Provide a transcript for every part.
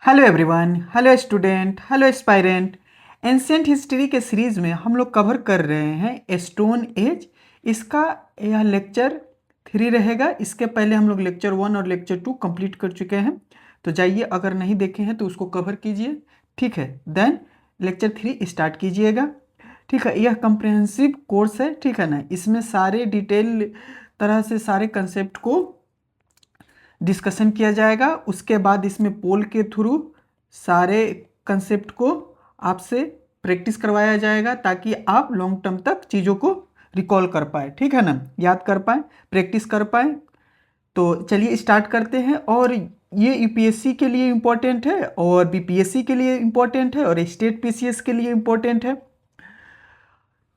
Hello everyone, hello student, hello aspirant. Ancient history के series में हम लोग कवर कर रहे हैं स्टोन एज। इसका यह लेक्चर 3 रहेगा। इसके पहले हम लोग लेक्चर 1 और लेक्चर 2 कंप्लीट कर चुके हैं। तो जाइए, अगर नहीं देखे हैं तो उसको कवर कीजिए, ठीक है। देन लेक्चर 3 स्टार्ट कीजिएगा, ठीक है। यह कंप्रिहेंसिव कोर्स है, ठीक है ना। इसमें सारे डिटेल तरह से सारे कंसेप्ट को डिस्कशन किया जाएगा। उसके बाद इसमें पोल के थ्रू सारे कंसेप्ट को आपसे प्रैक्टिस करवाया जाएगा, ताकि आप लॉन्ग टर्म तक चीज़ों को रिकॉल कर पाए, ठीक है ना, याद कर पाए, प्रैक्टिस कर पाए। तो चलिए स्टार्ट करते हैं। और ये यूपीएससी के लिए इम्पोर्टेंट है, और बीपीएससी के लिए इम्पोर्टेंट है, और स्टेट पीसीएस के लिए इम्पोर्टेंट है।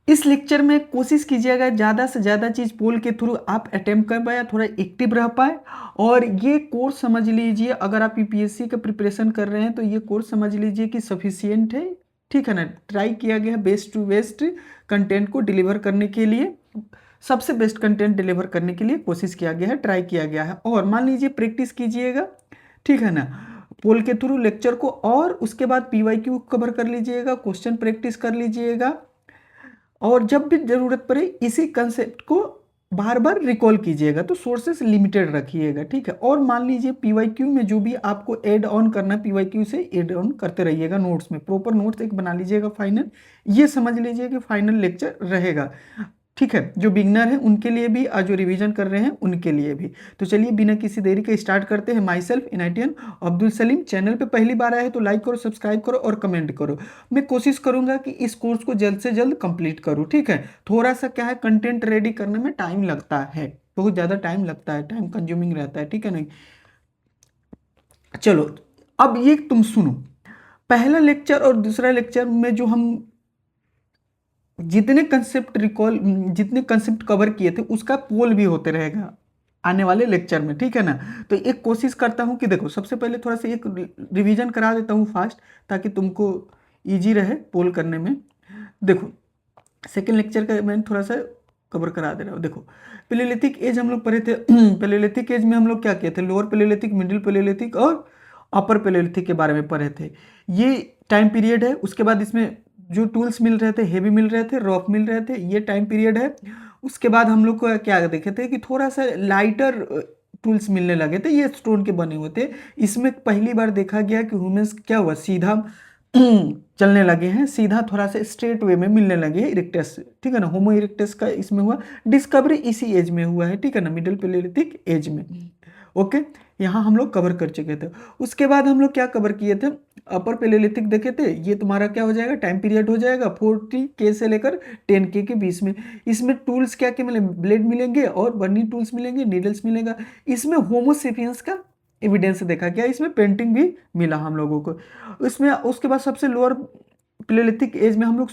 इस लेक्चर में कोशिश कीजिएगा ज़्यादा से ज़्यादा चीज़ पोल के थ्रू आप अटेम्प्ट कर पाए, थोड़ा एक्टिव रह पाए। और ये कोर्स समझ लीजिए, अगर आप यूपीएससी का प्रिपरेशन कर रहे हैं तो ये कोर्स समझ लीजिए कि सफिशियंट है, ठीक है ना। ट्राई किया गया है बेस्ट टू बेस्ट कंटेंट को डिलीवर करने के लिए, सबसे बेस्ट कंटेंट डिलीवर करने के लिए कोशिश किया गया है, ट्राई किया गया है। और मान लीजिए प्रैक्टिस कीजिएगा, ठीक है ना, पोल के थ्रू लेक्चर को। और उसके बाद पीवाईक्यू कवर कर लीजिएगा, क्वेश्चन प्रैक्टिस कर लीजिएगा। और जब भी ज़रूरत पड़े इसी कंसेप्ट को बार बार रिकॉल कीजिएगा। तो सोर्सेस लिमिटेड रखिएगा, ठीक है। और मान लीजिए पीवाईक्यू में जो भी आपको ऐड ऑन करना है, पीवाईक्यू से ऐड ऑन करते रहिएगा। नोट्स में प्रॉपर नोट्स एक बना लीजिएगा फाइनल। ये समझ लीजिए कि फाइनल लेक्चर रहेगा, ठीक है। जो बिगनर है उनके लिए भी और जो रिवीजन कर रहे हैं उनके लिए भी। तो चलिए बिना किसी देरी के स्टार्ट करते हैं। माई सेल्फ इनाइटियन अब्दुल सलीम। चैनल पे पहली बार आए हैं तो लाइक करो, सब्सक्राइब करो और कमेंट करो। मैं कोशिश करूंगा कि इस कोर्स को जल्द से जल्द कंप्लीट करूं, ठीक है। थोड़ा सा क्या है, कंटेंट रेडी करने में टाइम लगता है, बहुत ज़्यादा टाइम लगता है, टाइम कंज्यूमिंग रहता है, ठीक है नहीं। चलो, अब ये तुम सुनो, पहला लेक्चर और दूसरा लेक्चर में जो हम जितने कंसेप्ट कवर किए थे उसका पोल भी होते रहेगा आने वाले लेक्चर में, ठीक है ना। तो एक कोशिश करता हूं कि देखो, सबसे पहले थोड़ा सा एक रिवीजन करा देता हूं फास्ट, ताकि तुमको इजी रहे पोल करने में। देखो, सेकेंड लेक्चर का मैंने थोड़ा सा कवर करा दे रहा हूँ। देखो, पेलेलिथिक एज हम लोग पढ़े थे। पेलेलिथिक एज में हम लोग क्या किए थे, लोअर पेलेलिथिक, मिडिल पेलेलिथिक और अपर पेलेलिथिक के बारे में पढ़े थे। ये टाइम पीरियड है। उसके बाद इसमें जो टूल्स मिल रहे थे, हेवी मिल रहे थे, रफ मिल रहे थे, ये टाइम पीरियड है। उसके बाद हम लोग को क्या देखे थे कि थोड़ा सा लाइटर टूल्स मिलने लगे थे, ये स्टोन के बने हुए थे। इसमें पहली बार देखा गया कि ह्यूमंस क्या हुआ, सीधा चलने लगे हैं, सीधा थोड़ा सा स्ट्रेट वे में मिलने लगे हैं इरेक्टस, ठीक है ना। होमो इरेक्टस का इसमें हुआ डिस्कवरी, इसी एज में हुआ है, ठीक है ना, मिडिल पेलेलिथिक एज में। ओके, यहाँ हम लोग कवर कर चुके थे। उसके बाद हम लोग क्या कवर किए थे, अपर पेलेलिथिक देखे थे। ये तुम्हारा क्या हो जाएगा, टाइम पीरियड हो जाएगा 40K से लेकर 10K के बीच में। इसमें टूल्स क्या क्या मिले, ब्लेड मिलेंगे और बर्निंग टूल्स मिलेंगे, नीडल्स मिलेगा। इसमें होमोसेपियंस का एविडेंस देखा गया, इसमें पेंटिंग भी मिला हम लोगों को इसमें। उसके बाद सबसे लोअर पेलेलिथिक एज में हम लोग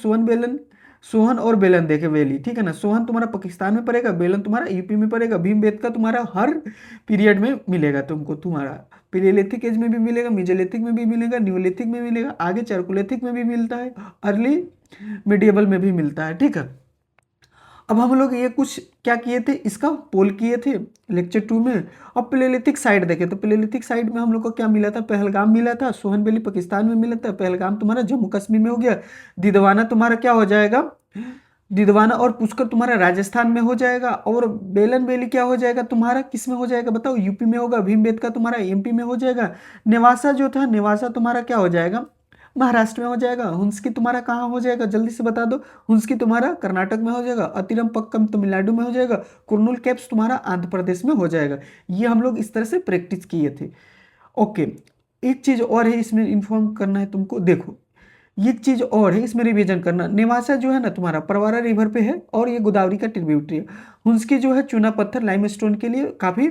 सोहन और बेलन देखे, वैली, ठीक है ना। सोहन तुम्हारा पाकिस्तान में पड़ेगा, बेलन तुम्हारा यूपी में पड़ेगा। भीमबेटका तुम्हारा हर पीरियड में मिलेगा तुमको, तुम्हारा पेलेलिथिक एज में भी मिलेगा, मेजोलिथिक में भी मिलेगा, न्यूलिथिक में मिलेगा, आगे चारकोलिथिक में भी मिलता है, अर्ली मिडिएबल में भी मिलता है, ठीक है। अब हम लोग ये कुछ क्या किए थे, इसका पोल किए थे लेक्चर 2 में। अब पेलेलिथिक साइड देखे तो पेलेलिथिक साइड में हम लोग को क्या मिला था, पहलगाम मिला था। सोहन वैली पाकिस्तान में मिला था, पहलगाम तुम्हारा जम्मू कश्मीर में हो गया। दिदवाना तुम्हारा क्या हो जाएगा, दिदवाना और पुष्कर तुम्हारा राजस्थान में हो जाएगा। और बेलन वैली क्या हो जाएगा तुम्हारा, किस में हो जाएगा बताओ, यूपी में होगा। भीमबेटका तुम्हारा एमपी में हो जाएगा। नेवासा जो था, नेवासा तुम्हारा क्या हो जाएगा, महाराष्ट्र में हो जाएगा। हुंस्की तुम्हारा कहाँ हो जाएगा, जल्दी से बता दो। हुंस्की तुम्हारा कर्नाटक में हो जाएगा। अतिरम पक्कम तमिलनाडु में हो जाएगा। कुर्नूल कैप्स तुम्हारा आंध्र प्रदेश में हो जाएगा। ये हम लोग इस तरह से प्रैक्टिस किए थे। ओके, एक चीज़ और है इसमें इन्फॉर्म करना है तुमको। देखो, ये चीज़ और है इसमें रिवीजन करना। नेवासा जो है ना तुम्हारा परवारा रिवर पे है, और ये गोदावरी का ट्रिब्यूटरी है। हुंस्की जो है चूना पत्थर लाइमस्टोन के लिए काफ़ी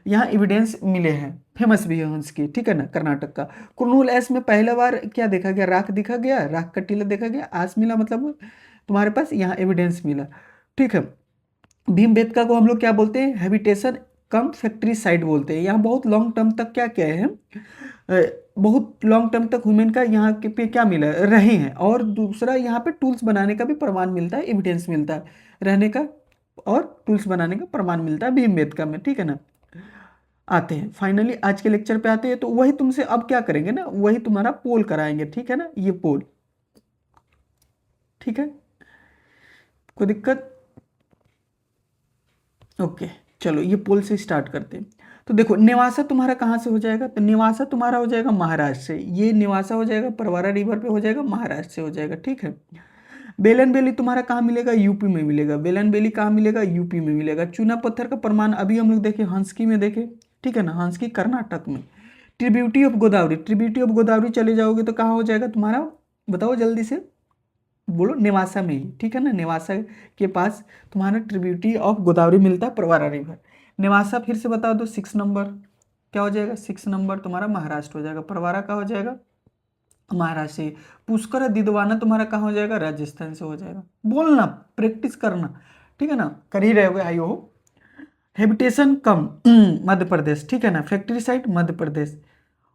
यहाँ एविडेंस मिले हैं, फेमस भी है हंस की, ठीक है ना, कर्नाटक का। कुर्नूल एस में पहला बार क्या देखा गया, राख दिखा गया, राख का टीला देखा गया, आस मिला, मतलब तुम्हारे पास यहाँ एविडेंस मिला, ठीक है। भीमबेटका को हम लोग क्या बोलते हैं, हैबिटेशन कम फैक्ट्री साइट बोलते हैं। यहाँ बहुत लॉन्ग टर्म तक क्या क्या है, बहुत लॉन्ग टर्म तक ह्यूमन का यहाँ के पे क्या मिला, रहे हैं। और दूसरा यहाँ पे टूल्स बनाने का भी प्रमाण मिलता है, एविडेंस मिलता है रहने का, और टूल्स बनाने का प्रमाण मिलता है भीमबेटका में, ठीक है ना। आते हैं, फाइनली आज के लेक्चर पे आते हैं। तो वही तुमसे अब क्या करेंगे ना, वही तुम्हारा पोल कराएंगे, ठीक है ना, ये पोल, ठीक है, कोई दिक्कत? ओके, चलो ये पोल से स्टार्ट करते हैं। तो देखो नेवासा तुम्हारा कहाँ से हो जाएगा, तो नेवासा तुम्हारा हो जाएगा महाराष्ट्र से, ये नेवासा हो जाएगा परवारा रिवर पे हो जाएगा, महाराष्ट्र से हो जाएगा, ठीक है। बेलन वैली तुम्हारा कहाँ मिलेगा, यूपी में मिलेगा। बेलन वैली कहाँ मिलेगा, यूपी में मिलेगा। चूना पत्थर का प्रमाण अभी हम लोग देखे हंसकी में देखे, ठीक है ना, हंसकी कर्नाटक में। ट्रिब्यूटी ऑफ गोदावरी, ट्रिब्यूटी ऑफ गोदावरी चले जाओगे तो कहाँ हो जाएगा तुम्हारा, बताओ जल्दी से बोलो, नेवासा में ही, ठीक है ना, नेवासा के पास तुम्हारा ट्रिब्यूटी ऑफ गोदावरी मिलता है, परवारा रिवर। नेवासा फिर से बता दो, 6 नंबर क्या हो जाएगा, 6 नंबर तुम्हारा महाराष्ट्र हो जाएगा। परवारा का हो जाएगा महाराष्ट्र से। पुष्कर दिदवाना तुम्हारा कहाँ हो जाएगा, राजस्थान से हो जाएगा। बोलना, प्रैक्टिस करना, ठीक है ना, कर ही रहे हो आई हो। हैबिटेशन कम, मध्य प्रदेश, ठीक है ना। Factory site Madhya Pradesh.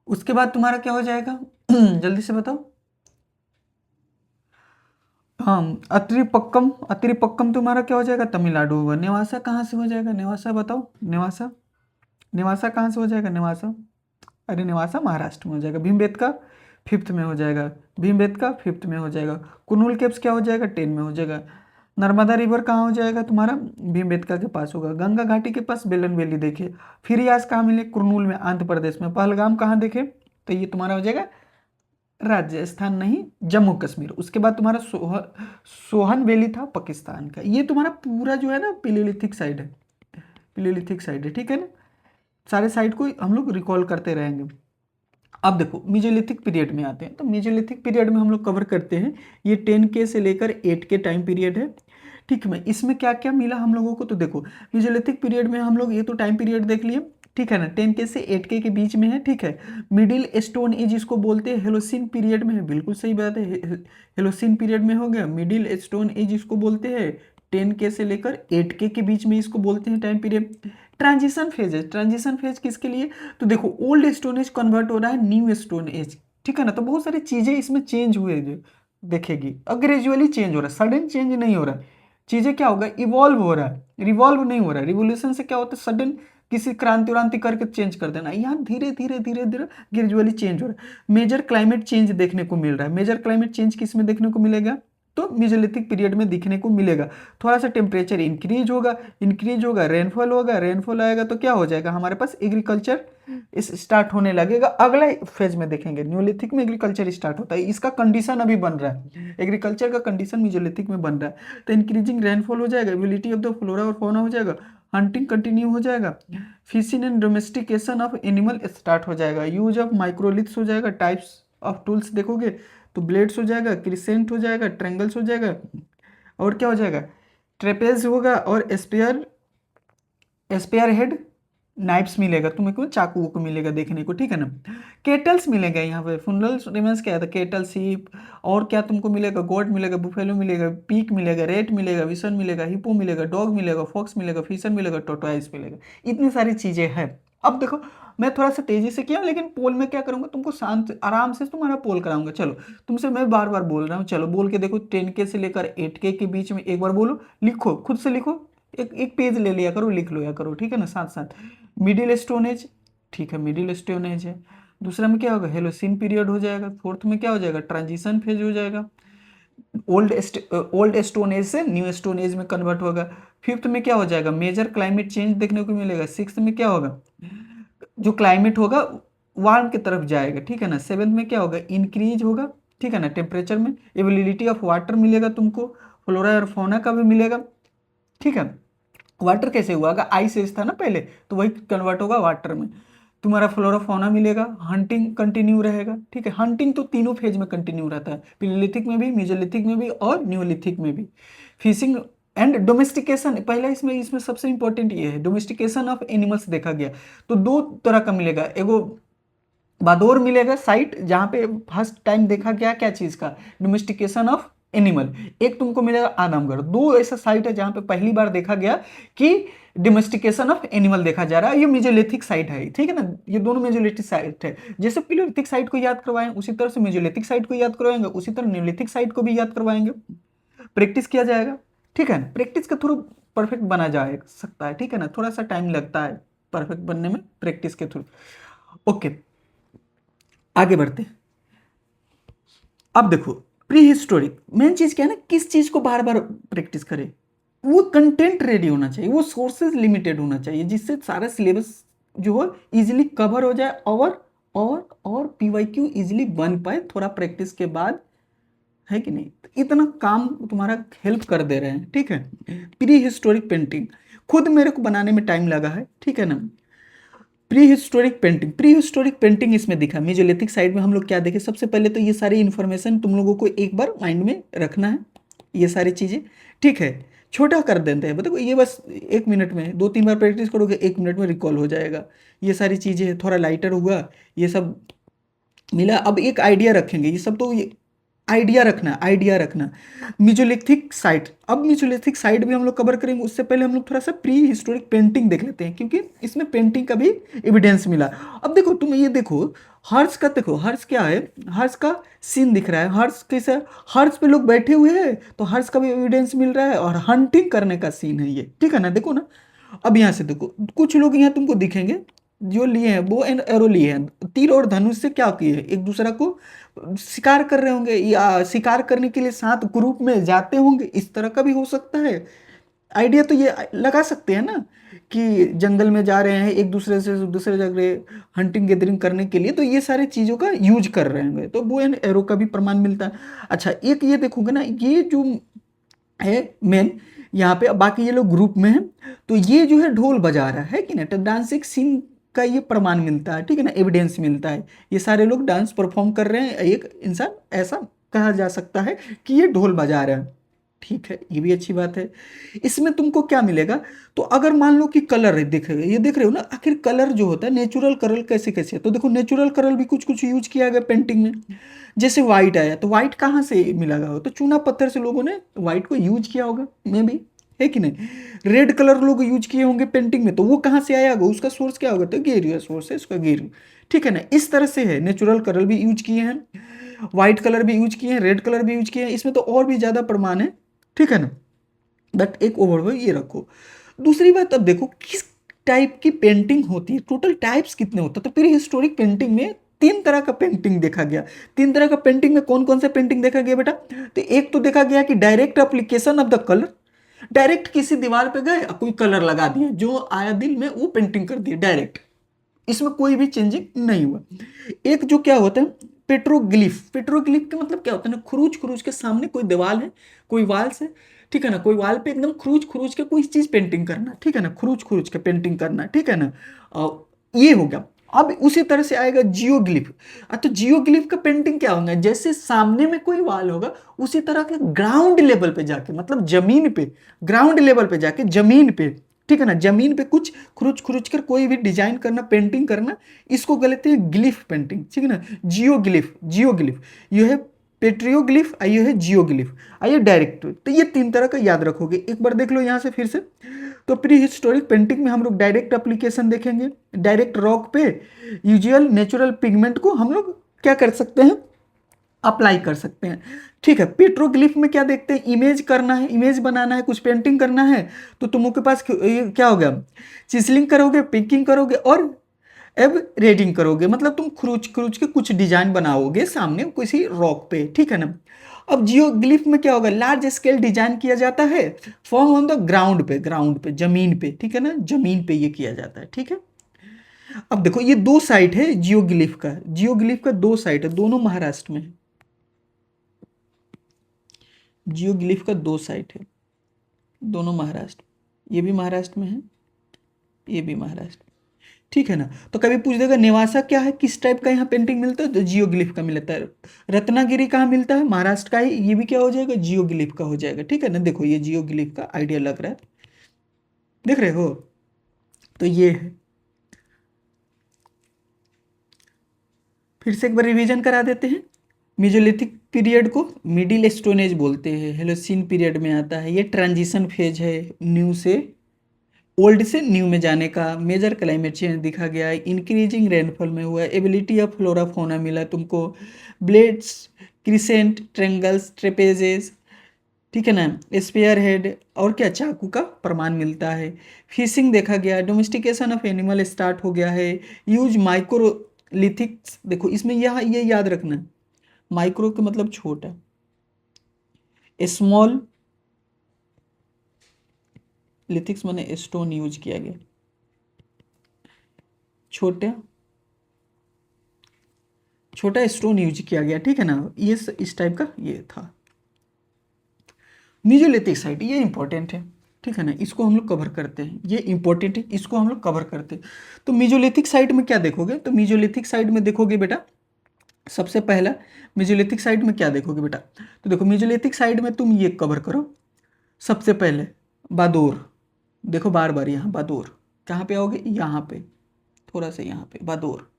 उसके बाद तुम्हारा क्या हो जाएगा, जल्दी से बताओ। हाँ, अत्रिपक्कम, अत्रिपक्कम तुम्हारा क्या हो जाएगा, तमिलनाडु होगा। नेवासा कहाँ से हो जाएगा, नेवासा बताओ, नेवासा, नेवासा कहाँ से हो जाएगा, नेवासा, अरे नेवासा महाराष्ट्र में हो जाएगा। भीमबेटका 5th में हो जाएगा, भीमबेटका 5th में हो जाएगा। कुनूल केव्स क्या हो जाएगा, 10 में हो जाएगा। नर्मदा रिवर कहाँ हो जाएगा तुम्हारा, भीमबेटका के पास होगा। गंगा घाटी के पास बेलन वैली देखिए। फिरियास कहाँ मिले, कुरनूल में, आंध्र प्रदेश में। पहलगाम कहाँ देखे, तो ये तुम्हारा हो जाएगा राजस्थान नहीं, जम्मू कश्मीर। उसके बाद तुम्हारा सोहन वैली था पाकिस्तान का। ये तुम्हारा पूरा जो है ना पिलेलिथिक साइड है, पिलेलिथिक साइड है, ठीक है ना। सारे साइड को हम लोग रिकॉल करते रहेंगे। अब देखो मेजोलिथिक पीरियड में आते हैं। तो मेजोलिथिक पीरियड में हम लोग कवर करते हैं, ये 10K से लेकर 8K टाइम पीरियड है, ठीक है। इसमें क्या क्या मिला हम लोगों को, तो देखो मेजोलिथिक पीरियड में हम लोग ये तो टाइम पीरियड देख लिए, ठीक है ना, 10K से 8K के बीच में है, ठीक है। मिडिल स्टोन एज इसको बोलते हैं, हेलोसिन पीरियड में है, बिल्कुल सही बात है, हेलोसिन पीरियड में हो गया। मिडिल स्टोन एज इसको बोलते हैं, 10K से लेकर 8K के बीच में इसको बोलते हैं टाइम पीरियड। ट्रांजिशन फेज है, ट्रांजिशन फेज किसके लिए, तो देखो ओल्ड स्टोन एज कन्वर्ट हो रहा है न्यू स्टोन एज, ठीक है ना। तो बहुत सारी चीजें इसमें चेंज हुए जो देखेगी, अब ग्रेजुअली चेंज हो रहा है, सडन चेंज नहीं हो रहा है। चीजें क्या होगा, इवॉल्व हो रहा है, रिवॉल्व नहीं हो रहा है। रिवोल्यूशन से क्या होता है, सडन किसी क्रांति व्रांति करके चेंज कर देना, यहाँ धीरे धीरे धीरे धीरे ग्रेजुअली चेंज हो रहा है। मेजर क्लाइमेट चेंज देखने को मिल रहा है। मेजर क्लाइमेट चेंज किस में देखने को मिलेगा, तो मेजोलिथिक पीरियड में दिखने को मिलेगा। थोड़ा सा टेम्परेचर इंक्रीज होगा, इंक्रीज होगा, रेनफॉल होगा, रेनफॉल आएगा तो क्या हो जाएगा हमारे पास, एग्रीकल्चर इस स्टार्ट होने लगेगा। अगला फेज में देखेंगे न्यूलिथिक में एग्रीकल्चर स्टार्ट होता है, इसका कंडीशन अभी बन रहा है, एग्रीकल्चर का कंडीशन मेजोलिथिक में बन रहा है। तो इंक्रीजिंग रेनफॉल हो जाएगा, एबिलिटी ऑफ द फ्लोरा और फौना हो जाएगा, हंटिंग कंटिन्यू हो जाएगा, fishing and domestication of animal start हो जाएगा, यूज ऑफ माइक्रोलिथ्स हो जाएगा, टाइप्स ऑफ टूल्स देखोगे तो ब्लेड्स हो जाएगा, क्रिसेंट हो जाएगा, ट्रेंगल्स हो जाएगा, और क्या हो जाएगा, ट्रेपेज होगा, और स्पेयर, स्पेयर हेड नाइफ्स मिलेगा तुम्हें को, चाकू को मिलेगा देखने को, ठीक है ना। केटल्स मिलेगा यहाँ पे, फुनरल्स रिमेंस क्या था, केटल सीप, और क्या तुमको मिलेगा, गोट मिलेगा, बुफेलो मिलेगा, पीक मिलेगा, रेट मिलेगा, विसन मिलेगा, हिपो मिलेगा, डॉग मिलेगा, फॉक्स मिलेगा, फिशर मिलेगा, टोटवाइस मिलेगा। इतनी सारी चीजें हैं। अब देखो मैं थोड़ा सा तेजी से किया, लेकिन पोल में क्या करूंगा, तुमको शांत आराम से तुम्हारा पोल कराऊंगा। चलो तुमसे मैं बार बार बोल रहा हूँ, चलो बोल के देखो, 10K से लेकर 8K के बीच में एक बार बोलो, लिखो खुद से लिखो, एक एक पेज ले लिया करो, लिख लो या करो, ठीक है ना, साथ साथ। मिडिल स्टोन एज, ठीक है, मिडिल स्टोन एज है। दूसरा में क्या होगा, हेलोसिन पीरियड हो जाएगा। फोर्थ में क्या हो जाएगा, ट्रांजिशन फेज हो जाएगा, ओल्ड स्टोन एज से न्यू स्टोन एज में कन्वर्ट होगा। फिफ्थ में क्या हो जाएगा, मेजर क्लाइमेट चेंज देखने को मिलेगा। सिक्स्थ में क्या होगा, जो क्लाइमेट होगा वार्म की तरफ जाएगा, ठीक है ना। सेवेंथ में क्या होगा, इंक्रीज होगा, ठीक है ना, टेम्परेचर में। एबिलिटी ऑफ वाटर मिलेगा तुमको, फ्लोरा और फौना का भी मिलेगा, ठीक है। वाटर कैसे हुआ, अगर आइस एज था ना पहले, तो वही कन्वर्ट होगा वाटर में। तुम्हारा फ्लोरा फौना मिलेगा, हंटिंग कंटिन्यू रहेगा, ठीक है। हंटिंग तो तीनों फेज में कंटिन्यू रहता है, पिलेलिथिक में भी, मेजोलिथिक में भी, और न्यूलिथिक में भी। फिशिंग एंड डोमेस्टिकेशन, पहला इसमें इसमें सबसे इंपॉर्टेंट ये है, डोमेस्टिकेशन ऑफ एनिमल्स देखा गया। तो दो तरह का मिलेगा, एगो बादोर मिलेगा साइट, जहाँ पे फर्स्ट टाइम देखा गया क्या चीज का, डोमेस्टिकेशन ऑफ एनिमल। एक तुमको मिलेगा आदमगढ़। दो ऐसा साइट है जहाँ पे पहली बार देखा गया कि डोमेस्टिकेशन ऑफ एनिमल देखा जा रहा है। ये मेजोलिथिक साइट है, ठीक है ना, ये दोनों मेजोलिथिक साइट है। जैसे पिलोलिथिक साइट को याद करवाएं उसी तरह से मेजोलिथिक साइट को याद करवाएंगे, उसी तरह न्यूलिथिक साइट को भी याद करवाएंगे। प्रैक्टिस किया जाएगा, ठीक है, प्रैक्टिस के थ्रू परफेक्ट बना जा सकता है, ठीक है ना, थोड़ा सा टाइम लगता है। परफेक्ट बनने में प्रैक्टिस के थ्रू। ओके, आगे बढ़ते हैं। अब देखो प्री हिस्टोरिक मेन चीज क्या है ना, किस चीज को बार बार प्रैक्टिस करें, वो कंटेंट रेडी होना चाहिए, वो सोर्सेज लिमिटेड होना चाहिए, जिससे सारा सिलेबस जो हो इजीली कवर हो जाए और पीवाईक्यू इजीली बन पाए थोड़ा प्रैक्टिस के बाद, है कि नहीं। तो इतना काम तुम्हारा हेल्प कर दे रहे हैं, ठीक है। प्री हिस्टोरिक पेंटिंग खुद मेरे को बनाने में टाइम लगा है, ठीक है ना। प्री हिस्टोरिक पेंटिंग इसमें दिखा, मेजोलिथिक साइड में हम लोग क्या देखे, सबसे पहले तो ये सारी इन्फॉर्मेशन तुम लोगों को एक बार माइंड में रखना है, ये सारी चीज़ें, ठीक है। छोटा कर देते हैं, बताओ ये बस 1 मिनट में 2-3 बार प्रैक्टिस करोगे, 1 मिनट में रिकॉल हो जाएगा। ये सारी चीज़ें थोड़ा लाइटर हुआ, ये सब मिला। अब एक आइडिया रखेंगे, ये सब तो ये आइडिया रखना। मिजोलिथिक साइट, अब मिजोलिथिक साइट भी हम लोग कवर करेंगे, उससे पहले हम लोग थोड़ा सा प्री हिस्टोरिक पेंटिंग देख लेते हैं, क्योंकि इसमें पेंटिंग का भी एविडेंस मिला। अब देखो तुम ये देखो, हर्ष का देखो, हर्ष क्या है, हर्ष का सीन दिख रहा है, हर्ष कैसा, हर्ष पे लोग बैठे हुए हैं, तो हर्ष का भी एविडेंस मिल रहा है, और हंटिंग करने का सीन है ये, ठीक है ना। देखो ना, अब यहाँ से देखो कुछ लोग यहाँ तुमको दिखेंगे जो लिए हैं बो एंड एरो लिए हैं, तीर और धनुष से क्या किए हैं, एक दूसरा को शिकार कर रहे होंगे, या शिकार करने के लिए साथ ग्रुप में जाते होंगे, इस तरह का भी हो सकता है। आइडिया तो ये लगा सकते हैं ना, कि जंगल में जा रहे हैं, एक दूसरे से दूसरे जगह हंटिंग गैदरिंग करने के लिए, तो ये सारे चीज़ों का यूज कर रहे होंगे, तो बो एंड एरो का भी प्रमाण मिलता है। अच्छा, एक ये देखोगे ना, ये जो है मेन यहाँ पे, बाकी ये लोग ग्रुप में हैं, तो ये जो है ढोल बजा रहा है कि ना, तो डांसिंग सीन का ये प्रमाण मिलता है, ठीक है ना, एविडेंस मिलता है। ये सारे लोग डांस परफॉर्म कर रहे हैं, एक इंसान ऐसा कहा जा सकता है कि ये ढोल बजा रहा है, ठीक है, ये भी अच्छी बात है। इसमें तुमको क्या मिलेगा, तो अगर मान लो कि कलर है, ये देख रहे हो ना, आखिर कलर जो होता है, नेचुरल कलर कैसे कैसे है, तो देखो नेचुरल कलर भी कुछ कुछ यूज किया गया पेंटिंग में। जैसे व्हाइट आया, तो व्हाइट कहाँ से मिला गया हो, तो चूना पत्थर से लोगों ने व्हाइट को यूज किया होगा, मे भी, है कि नहीं। रेड कलर लोग यूज किए होंगे पेंटिंग में, तो वो कहाँ से आया होगा, उसका सोर्स क्या होगा, तो गेरू सोर्स है इसका, गेरू, ठीक है ना। इस तरह से है, नेचुरल कलर भी यूज किए हैं, व्हाइट कलर भी यूज किए हैं, रेड कलर भी यूज किए हैं, इसमें तो और भी ज्यादा प्रमाण है, ठीक है ना। बट एक ओवरव्यू ये रखो। दूसरी बात, अब देखो किस टाइप की पेंटिंग होती है, टोटल टाइप्स कितने होते हैं, तो प्री हिस्टोरिक पेंटिंग में 3 तरह का पेंटिंग देखा गया। 3 तरह का पेंटिंग में कौन कौन सा पेंटिंग देखा गया बेटा, तो एक तो देखा गया कि direct application of the colour, direct किसी दीवार पे गए, कोई कलर लगा दिया, जो आया दिल में वो पेंटिंग कर दिया डायरेक्ट, इसमें कोई भी चेंजिंग नहीं हुआ। एक जो क्या होता है पेट्रोग्लिफ का मतलब क्या होता है ना, खरूच खरूच के सामने कोई दीवार है, कोई वाल से, ठीक है ना, कोई वाल पे एकदम खरूच खरूच के कोई चीज पेंटिंग करना, ठीक है ना, खरूच खरूच के पेंटिंग करना, ठीक है ना। ये हो गया। अब उसी तरह से आएगा जियोग्लिफ। तो जियोग्लिफ का पेंटिंग क्या होगा, जैसे सामने में कोई वाल होगा, उसी तरह के ग्राउंड लेवल पे जाके, मतलब जमीन पे, ग्राउंड लेवल पे जाके जमीन पे, ठीक है ना, जमीन पे कुछ खुरुच खुरुच कर कोई भी डिजाइन करना, पेंटिंग करना, इसको कहते हैं ग्लिफ पेंटिंग, ठीक है ना। जियोग्लिफ ये है पेट्रियोग्लिफ, आइए है जियोग्लिफ, आइए डायरेक्ट। तो ये 3 तरह का याद रखोगे, एक बार देख लो यहाँ से फिर से। तो प्री हिस्टोरिक पेंटिंग में हम लोग डायरेक्ट एप्लीकेशन देखेंगे, डायरेक्ट रॉक पे यूजुअल नेचुरल पिगमेंट को हम लोग क्या कर सकते हैं, अप्लाई कर सकते हैं, ठीक है। पेट्रोग्लिफ में क्या देखते हैं, इमेज करना है, इमेज बनाना है, कुछ पेंटिंग करना है, तो तुम लोग के पास ये क्या होगा, चिसलिंग करोगे, पिकिंग करोगे, और अब रेडिंग करोगे, मतलब तुम खरूच खरूच के कुछ डिजाइन बनाओगे सामने किसी रॉक पे, ठीक है ना। अब जियोग्लिफ में क्या होगा, लार्ज स्केल डिजाइन किया जाता है, फॉर्म ऑन द ग्राउंड पे जमीन पे, ठीक है ना, जमीन पे ये किया जाता है, ठीक है। अब देखो ये 2 साइट है जियोग्लिफ का 2 साइट है, दोनों महाराष्ट्र में है। जियोग्लिफ का 2 साइट है, दोनों महाराष्ट्र, ये भी महाराष्ट्र में है, ये भी महाराष्ट्र, ठीक है ना। तो कभी पूछ देगा नेवासा क्या है, किस टाइप का यहाँ पेंटिंग मिलता है, तो जियोग्लिफ का मिलता है। रत्नागिरी कहाँ मिलता है, महाराष्ट्र का ही, ये भी क्या हो जाएगा, जियोग्लिफ का हो जाएगा, ठीक है ना। देखो ये जियोग्लिफ का आइडिया लग रहा है, देख रहे हो, तो ये है। फिर से एक बार रिवीजन करा देते हैं। मेजोलिथिक पीरियड को मिडिल स्टोन एज बोलते हैं, हेलोसिन पीरियड में आता है, ये ट्रांजिशन फेज है, न्यू से ओल्ड से न्यू में जाने का। मेजर क्लाइमेट चेंज दिखा गया है, इंक्रीजिंग रेनफॉल में हुआ है, एबिलिटी ऑफ फ्लोरा फौना मिला तुमको, ब्लेड्स, क्रिसेंट, ट्रेंगल्स, ट्रेपेजेस, ठीक है ना। स्पेयर हेड और क्या, चाकू का प्रमाण मिलता है। फिशिंग देखा गया, डोमेस्टिकेशन ऑफ एनिमल स्टार्ट हो गया है। यूज माइक्रोलिथिक्स, देखो इसमें यहाँ ये याद रखना, माइक्रो का मतलब छोटा, स्मॉल लिथिक्स माने स्टोन यूज किया गया, छोटा छोटा स्टोन यूज किया गया, ठीक है ना। ये इस टाइप का ये था। मीजोलिथिक साइट ये इंपॉर्टेंट है, ठीक है ना, इसको हम लोग कवर करते हैं, ये इंपॉर्टेंट है, इसको हम लोग कवर करते हैं। तो मीजोलिथिक साइट में क्या देखोगे, तो मीजोलिथिक साइट में देखोगे बेटा, सबसे पहला मीजोलिथिक साइट में क्या देखोगे बेटा, तो देखो मीजोलिथिक साइट में तुम ये कवर करो। सबसे पहले बादोर, देखो बार बार यहाँ बादोर, कहाँ पे आओगे, यहाँ पे, थोड़ा सा यहाँ पे बादोर,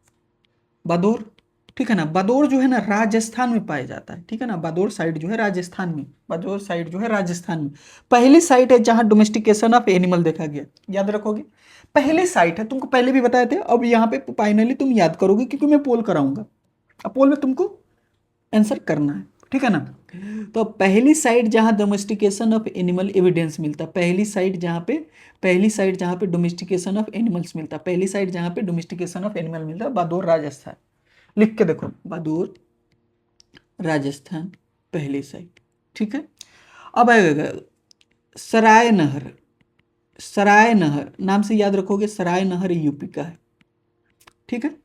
बादोर, ठीक है ना। बादोर जो है ना राजस्थान में पाया जाता है, ठीक है ना। बादोर साइड जो है राजस्थान में, बादोर साइड जो है राजस्थान में पहली साइट है जहां डोमेस्टिकेशन ऑफ एनिमल देखा गया, याद रखोगे। पहली साइट है, तुमको पहले भी बताए थे, अब यहाँ पे फाइनली तुम याद करोगे क्योंकि मैं पोल कराऊंगा, अब पोल में तुमको आंसर करना है, ठीक है ना। तो पहली साइट जहां डोमेस्टिकेशन ऑफ एनिमल एविडेंस मिलता, पहली साइट जहां पे डोमेस्टिकेशन ऑफ एनिमल्स मिलता, पहली साइट जहां पे डोमेस्टिकेशन ऑफ एनिमल मिलता, बादोर राजस्थान। लिख के देखो, बादोर राजस्थान पहली साइट, ठीक है। अब आएगा सराय नहर, सराय नहर नाम से याद रखोगे, सराय नहर यूपी का है, ठीक है।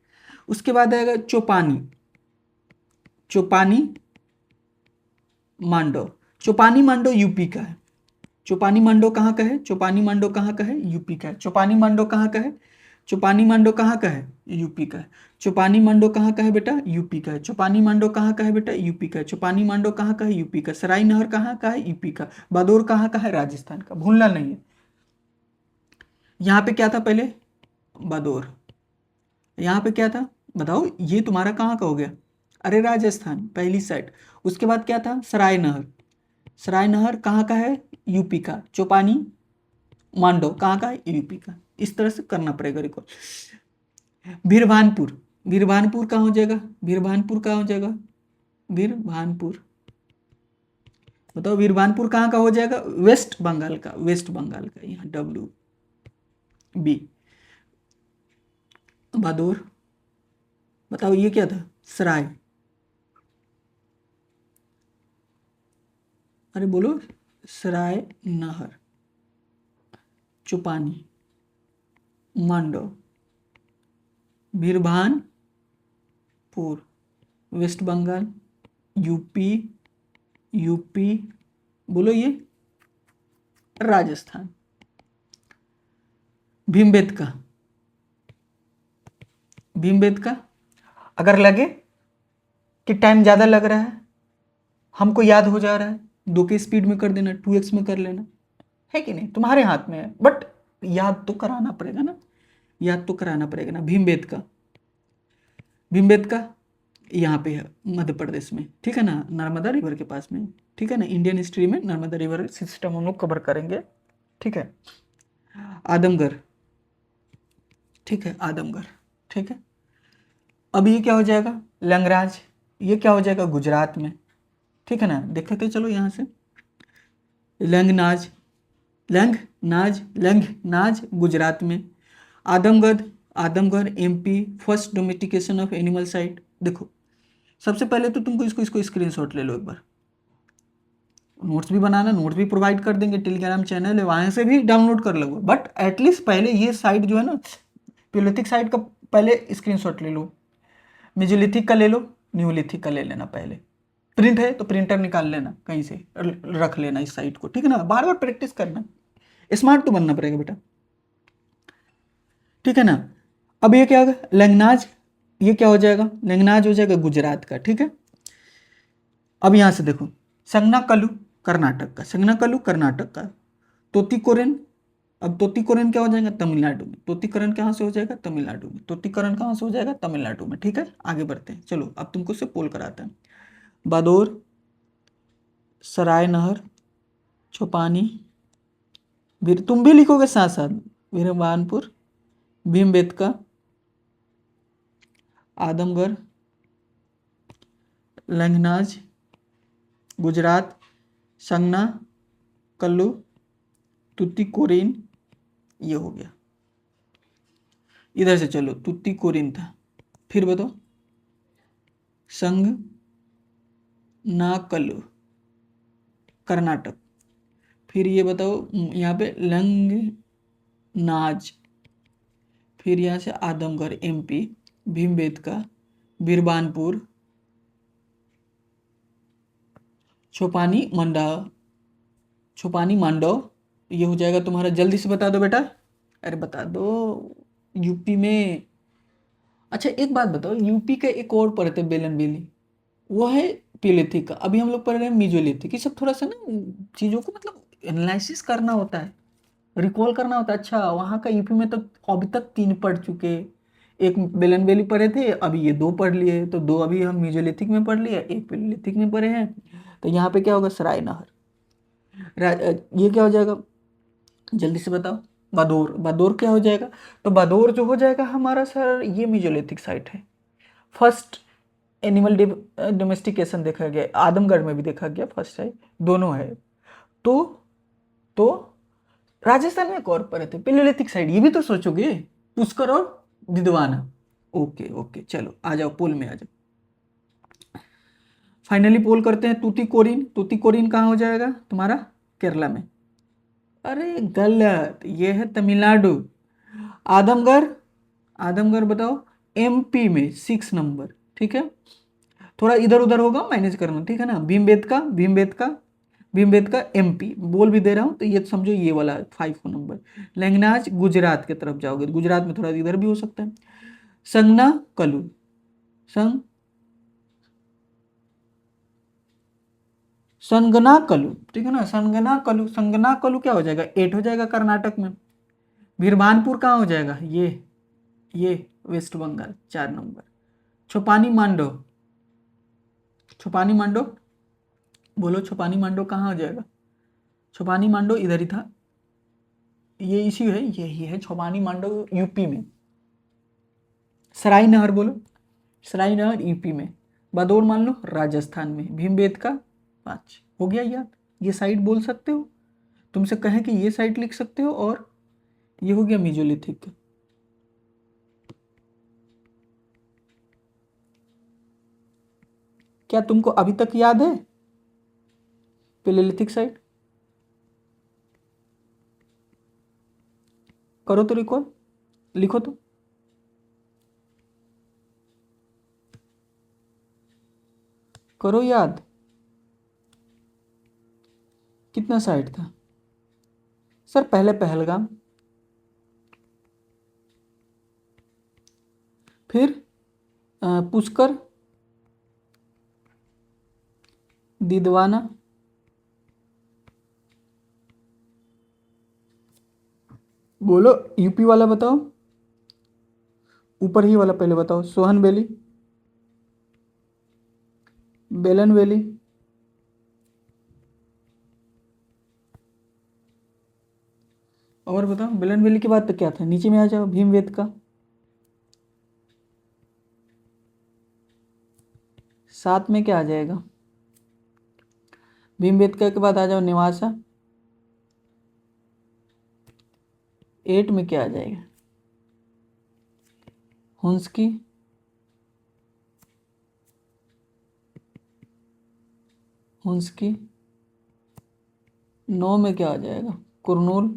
उसके बाद आएगा चौपानी, चौपानी मांडो, चौपानी मांडो यूपी का है। चौपानी मांडो कहाँ का है, चौपानी मांडो कहाँ का है, यूपी का है। चौपानी मांडो कहाँ का है, चौपानी मांडो कहाँ का है, यूपी का है। चौपानी मांडो कहाँ का है बेटा, यूपी का है। चौपानी मांडो कहाँ का है बेटा, यूपी का है। चौपानी मांडो कहाँ का है, यूपी का। सराय नहर कहाँ का है, यूपी का। बादोर कहाँ का है, राजस्थान का, भूलना नहीं है। यहाँ पे क्या था पहले, बादोर, यहाँ पे क्या था बताओ, ये तुम्हारा कहाँ का हो गया, अरे राजस्थान पहली साइड। उसके बाद क्या था, सराय नहर, सराय नहर कहाँ का है, यूपी का। चौपानी मांडो कहाँ का है, यूपी का। इस तरह से करना पड़ेगा रिकॉर्ड। बीरभानपुर, बीरभानपुर कहाँ हो जाएगा, बीरभानपुर कहाँ हो जाएगा, बीरभानपुर, बताओ बीरभानपुर कहाँ का हो जाएगा, वेस्ट बंगाल का, वेस्ट बंगाल का, यहाँ WB। बादोर, बताओ ये क्या था, सराय, अरे बोलो, Sarai Nahar, Chopani, Mando, Birbhanpur, west Bengal, UP, UP, बोलो ये राजस्थान। भीमबेटका, भीमबेटका, अगर लगे कि टाइम ज़्यादा लग रहा है, हमको याद हो जा रहा है, 2 की स्पीड में कर देना, 2x में कर लेना, है कि नहीं, तुम्हारे हाथ में है, बट याद तो कराना पड़ेगा ना, याद तो कराना पड़ेगा ना। भीमबेटका, भीमबेटका यहाँ पे है मध्य प्रदेश में, ठीक है ना, नर्मदा रिवर के पास में, ठीक है ना। इंडियन हिस्ट्री में नर्मदा रिवर सिस्टम हम लोग कवर करेंगे, ठीक है। आदमगढ़, ठीक है, आदमगढ़, ठीक है। अब ये क्या हो जाएगा, लंगराज, ये क्या हो जाएगा, गुजरात में, ठीक है ना। देखते थे चलो यहाँ से, लंगनाज, लंगनाज, लंगनाज गुजरात में। Adamgarh, Adamgarh MP, first domestication of animal site. देखो सबसे पहले तो तुमको इसको इसको स्क्रीनशॉट ले लो एक बार, नोट्स भी बनाना, नोट्स भी प्रोवाइड कर देंगे, टेलीग्राम चैनल है वहाँ से भी डाउनलोड कर लो, बट एटलीस्ट पहले ये साइट जो है ना, पियोलिथिक साइट का पहले स्क्रीनशॉट ले लो, मेजोलिथिक का ले लो, न्यूलिथिक का ले लेना पहले। प्रिंट है तो प्रिंटर निकाल लेना कहीं से, रख लेना इस साइट को, ठीक है ना। बार बार प्रैक्टिस करना, स्मार्ट तो बनना पड़ेगा बेटा, ठीक है ना। अब ये क्या होगा, लंगनाज, ये क्या हो जाएगा, लंगनाज हो जाएगा गुजरात का, ठीक है। अब यहाँ से देखो, संगनाकल्लू कर्नाटक का, संगनाकल्लू कर्नाटक का। तोतीकोरन, अब तोतीकोरन क्या हो जाएगा, तमिलनाडु में। तोतीकोरन कहाँ से हो जाएगा, तमिलनाडु में। तोतीकोरन कहाँ से हो जाएगा, तमिलनाडु में, ठीक है। आगे बढ़ते हैं, चलो अब तुमको से पोल कराते हैं। बादोर, सराय नहर, छुपानी, तुम भी लिखोगे साथ साथ, बीरबानपुर, भीमबेटका, आदमगढ़, लंगनाज गुजरात, संगना कल्लू, तुतीकोरिन, ये हो गया। इधर से चलो, तुतीकोरिन था, फिर बताओ संग नाकल्लू कर्नाटक, फिर ये बताओ यहाँ पे लंग नाज, फिर यहाँ से आदमगढ़ एमपी, भीमबेटका, बिरबानपुर, छोपानी मंडा, छोपानी मांडो, ये हो जाएगा तुम्हारा। जल्दी से बता दो बेटा, अरे बता दो। यूपी में, अच्छा एक बात बताओ, यूपी का एक और पढ़ते बेलन बेली, वो है पीलिथिक का। अभी हम लोग पढ़ रहे हैं मीजोलिथिक। ये सब थोड़ा सा ना चीज़ों को मतलब एनालिसिस करना होता है, रिकॉल करना होता है। अच्छा वहाँ का यूपी में तो अभी तक 3 पढ़ चुके, एक बेलन बेली पढ़े थे, अभी ये 2 पढ़ लिए, तो 2 अभी हम मीजोलिथिक में पढ़ लिए, एक पीलिथिक में पढ़े हैं। तो यहाँ पे क्या होगा, सराय नहर। ये क्या हो जाएगा, जल्दी से बताओ। बादोर, बादोर क्या हो जाएगा, तो बादोर जो हो जाएगा हमारा सर, ये मीजोलिथिक साइट है। फर्स्ट एनिमल डोमेस्टिकेशन देखा गया, आदमगढ़ में भी देखा गया फर्स्ट है, दोनों है। तो राजस्थान में एक और पड़े थे पेलियोलिथिक साइड, ये भी तो सोचोगे, पुष्कर और दिदवाना। ओके ओके, चलो आ जाओ पोल में आ जाओ। फाइनली पोल करते हैं, तूतीकोरिन, तूतीकोरिन कहाँ हो जाएगा तुम्हारा, केरला में। अरे गलत, ये है तमिलनाडु। आदमगढ़, आदमगढ़ बताओ एमपी में 6 नंबर, ठीक है। थोड़ा इधर उधर होगा, मैनेज करना, ठीक है ना। भीमबेटका, भीमबेटका, भीमबेटका एमपी बोल भी दे रहा हूँ, तो ये समझो ये वाला 5 नंबर। लैंगनाज गुजरात की तरफ जाओगे, गुजरात में थोड़ा इधर भी हो सकता है। संगना कलू, संग संगना कलू, ठीक है ना, संगना कलू, संगना कलू क्या हो जाएगा, 8 हो जाएगा कर्नाटक में। बीरबानपुर कहाँ हो जाएगा, ये वेस्ट बंगाल 4 नंबर। छोपानी मांडो, छोपानी मांडो बोलो, छोपानी मांडो कहाँ हो जाएगा, छोपानी मांडो इधर ही था, ये इसी है, यही है छोपानी मांडो यूपी में। सराय नहर बोलो, सराय नहर यूपी में। बादोर मान लो राजस्थान में। भीमबेटका 5 हो गया याद, ये साइट बोल सकते हो, तुमसे कहें कि ये साइट लिख सकते हो, और ये हो गया मीजोलिथिक। क्या तुमको अभी तक याद है पेलियोलिथिक साइट, करो तो रिकॉल, लिखो तो। करो याद, कितना साइट था सर, पहले पहलगाम, फिर पुष्कर, दिदवाना, बोलो यूपी वाला बताओ, ऊपर ही वाला पहले बताओ। सोहन वैली, बेलन वैली, और बताओ बेलन वैली के बाद तो क्या था, नीचे में आ जाओ, भीमबेटका, साथ में क्या आ जाएगा, भीमबेटका के बाद आ जाओ नेवासा, 8 में क्या आ जाएगा, हुंसकी, हुंसकी, 9 में क्या आ जाएगा, कुरनूल,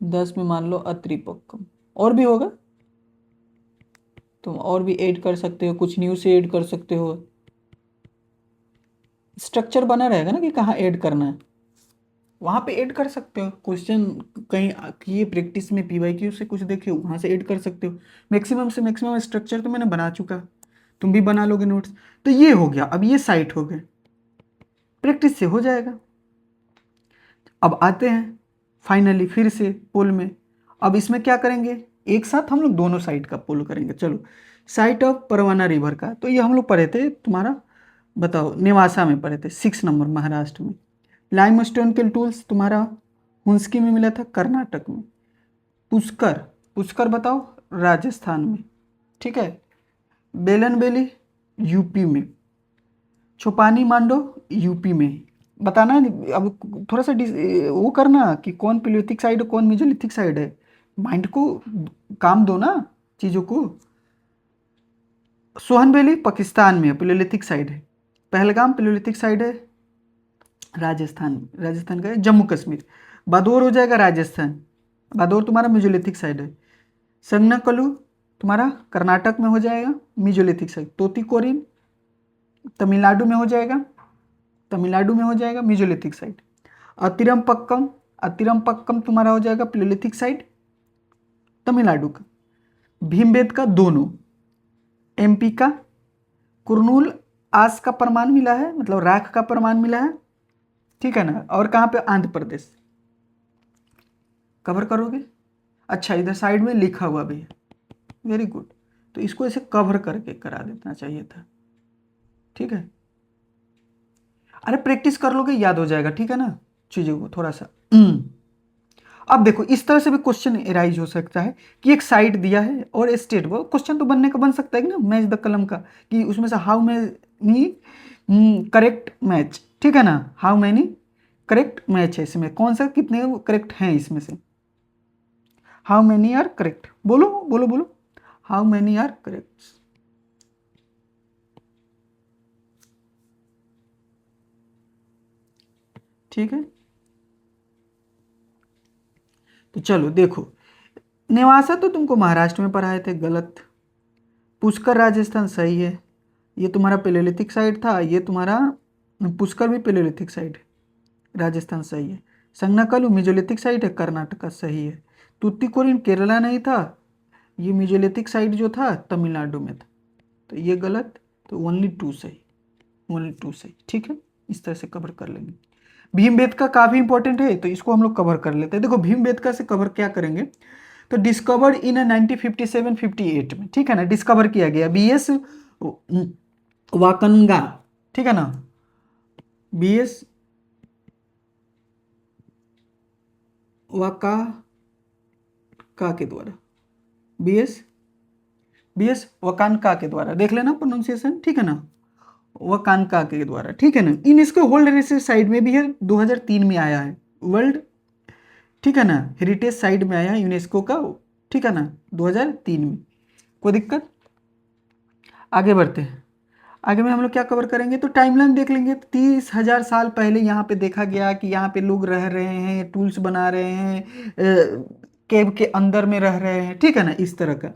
10 में मान लो अत्रिपक्कम। और भी होगा, तुम और भी ऐड कर सकते हो, कुछ न्यू से ऐड कर सकते हो, स्ट्रक्चर बना रहेगा ना कि कहाँ ऐड करना है, वहाँ पे ऐड कर सकते हो। क्वेश्चन कहीं किए प्रैक्टिस में, पीवाईक्यू से कुछ देखे, वहाँ से ऐड कर सकते हो। मैक्सिमम से मैक्सिमम स्ट्रक्चर तो मैंने बना चुका, तुम भी बना लोगे नोट्स। तो ये हो गया, अब ये साइट हो गए, प्रैक्टिस से हो जाएगा। अब आते हैं फाइनली फिर से पोल में। अब इसमें क्या करेंगे, एक साथ हम लोग दोनों साइड का पोल करेंगे। चलो, साइट ऑफ परवाना रिवर का, तो ये हम लोग पढ़े थे तुम्हारा, बताओ नेवासा में पढ़े थे, 6 नंबर महाराष्ट्र में। लाइमस्टोन के टूल्स तुम्हारा हुंसकी में मिला था कर्नाटक में। पुष्कर, पुष्कर बताओ राजस्थान में, ठीक है। बेलन बेली यूपी में। छोपानी मांडो यूपी में। बताना है अब, थोड़ा सा वो करना कि कौन पिलियोलिथिक साइड है कौन मेजोलिथिक साइड है, माइंड को काम दो ना चीज़ों को। सोहन वैली पाकिस्तान में है, पिलियोलिथिक साइड है। पहलगाम पिलियोलिथिक साइड है, राजस्थान, राजस्थान का है। जम्मू कश्मीर, बादोर हो जाएगा राजस्थान, बादोर तुम्हारा मेजोलिथिक साइड है। संगनाकलू तुम्हारा कर्नाटक में हो जाएगा, मेजोलिथिक साइड। तोतीकोरिन तमिलनाडु में हो जाएगा, तमिलनाडु में हो जाएगा मेजोलिथिक साइड। अतिरमपक्कम, अतिरमपक्कम तुम्हारा हो जाएगा प्लेलिथिक साइड, तमिलनाडु का। भीमबेटका दोनों, एमपी का। कुरनूल आस का प्रमाण मिला है, मतलब राख का प्रमाण मिला है, ठीक है ना। और कहाँ पे, आंध्र प्रदेश। कवर करोगे? अच्छा, इधर साइड में लिखा हुआ भी है, वेरी गुड। तो इसको ऐसे कवर करके करा देना चाहिए था, ठीक है। अरे प्रैक्टिस कर लोगे याद हो जाएगा, ठीक है ना, चीजों को थोड़ा सा। अब देखो इस तरह से भी क्वेश्चन एराइज हो सकता है कि एक साइट दिया है और स्टेट, वो क्वेश्चन तो बनने का बन सकता है कि ना, मैच द कलम का, कि उसमें से हाउ मैनी करेक्ट मैच, ठीक है ना, हाउ मैनी करेक्ट मैच है इसमें, कौन सा कितने करेक्ट हैं इसमें से, हाउ मैनी आर करेक्ट, बोलो बोलो बोलो, हाउ मैनी आर करेक्ट, ठीक है। तो चलो देखो, नेवासा तो तुमको महाराष्ट्र में पढ़ाए थे, गलत। पुष्कर राजस्थान सही है, ये तुम्हारा पेलोलिथिक साइड था, ये तुम्हारा पुष्कर भी पेलोलिथिक साइड है, राजस्थान सही है। संगनाकलू मेजोलिथिक साइड है, कर्नाटका सही है। तुतिकोरिन केरला नहीं था, ये मेजोलिथिक साइड जो था तमिलनाडु में था, तो ये गलत। तो ओनली टू सही, ओनली टू सही, ठीक है। इस तरह से कवर कर लेंगे। भीमबेटका काफी इंपॉर्टेंट है, तो इसको हम लोग कवर कर लेते हैं। देखो भीमबेटका से कवर क्या करेंगे, तो डिस्कवर्ड इन 1957-58 में, ठीक है ना, डिस्कवर किया गया, बीएस वाकनगा, ठीक है ना, बीएस वाका का के द्वारा, बीएस बीएस वकानका के द्वारा, देख लेना प्रोनाउंसिएशन, ठीक है ना, वकानका के द्वारा, ठीक है ना। इन इसको होल्ड रेसिस साइड में भी है, 2003 में आया है वर्ल्ड, ठीक है ना, हेरिटेज साइट में आया है यूनेस्को का, ठीक है ना, 2003 में। कोई दिक्कत? आगे बढ़ते हैं। आगे में हम लोग क्या कवर करेंगे, तो टाइमलाइन देख लेंगे। 30,000 साल पहले यहाँ पे देखा गया कि यहाँ पे लोग रह रहे हैं, टूल्स बना रहे हैं, केव के अंदर में रह रहे हैं, ठीक है ना, इस तरह का।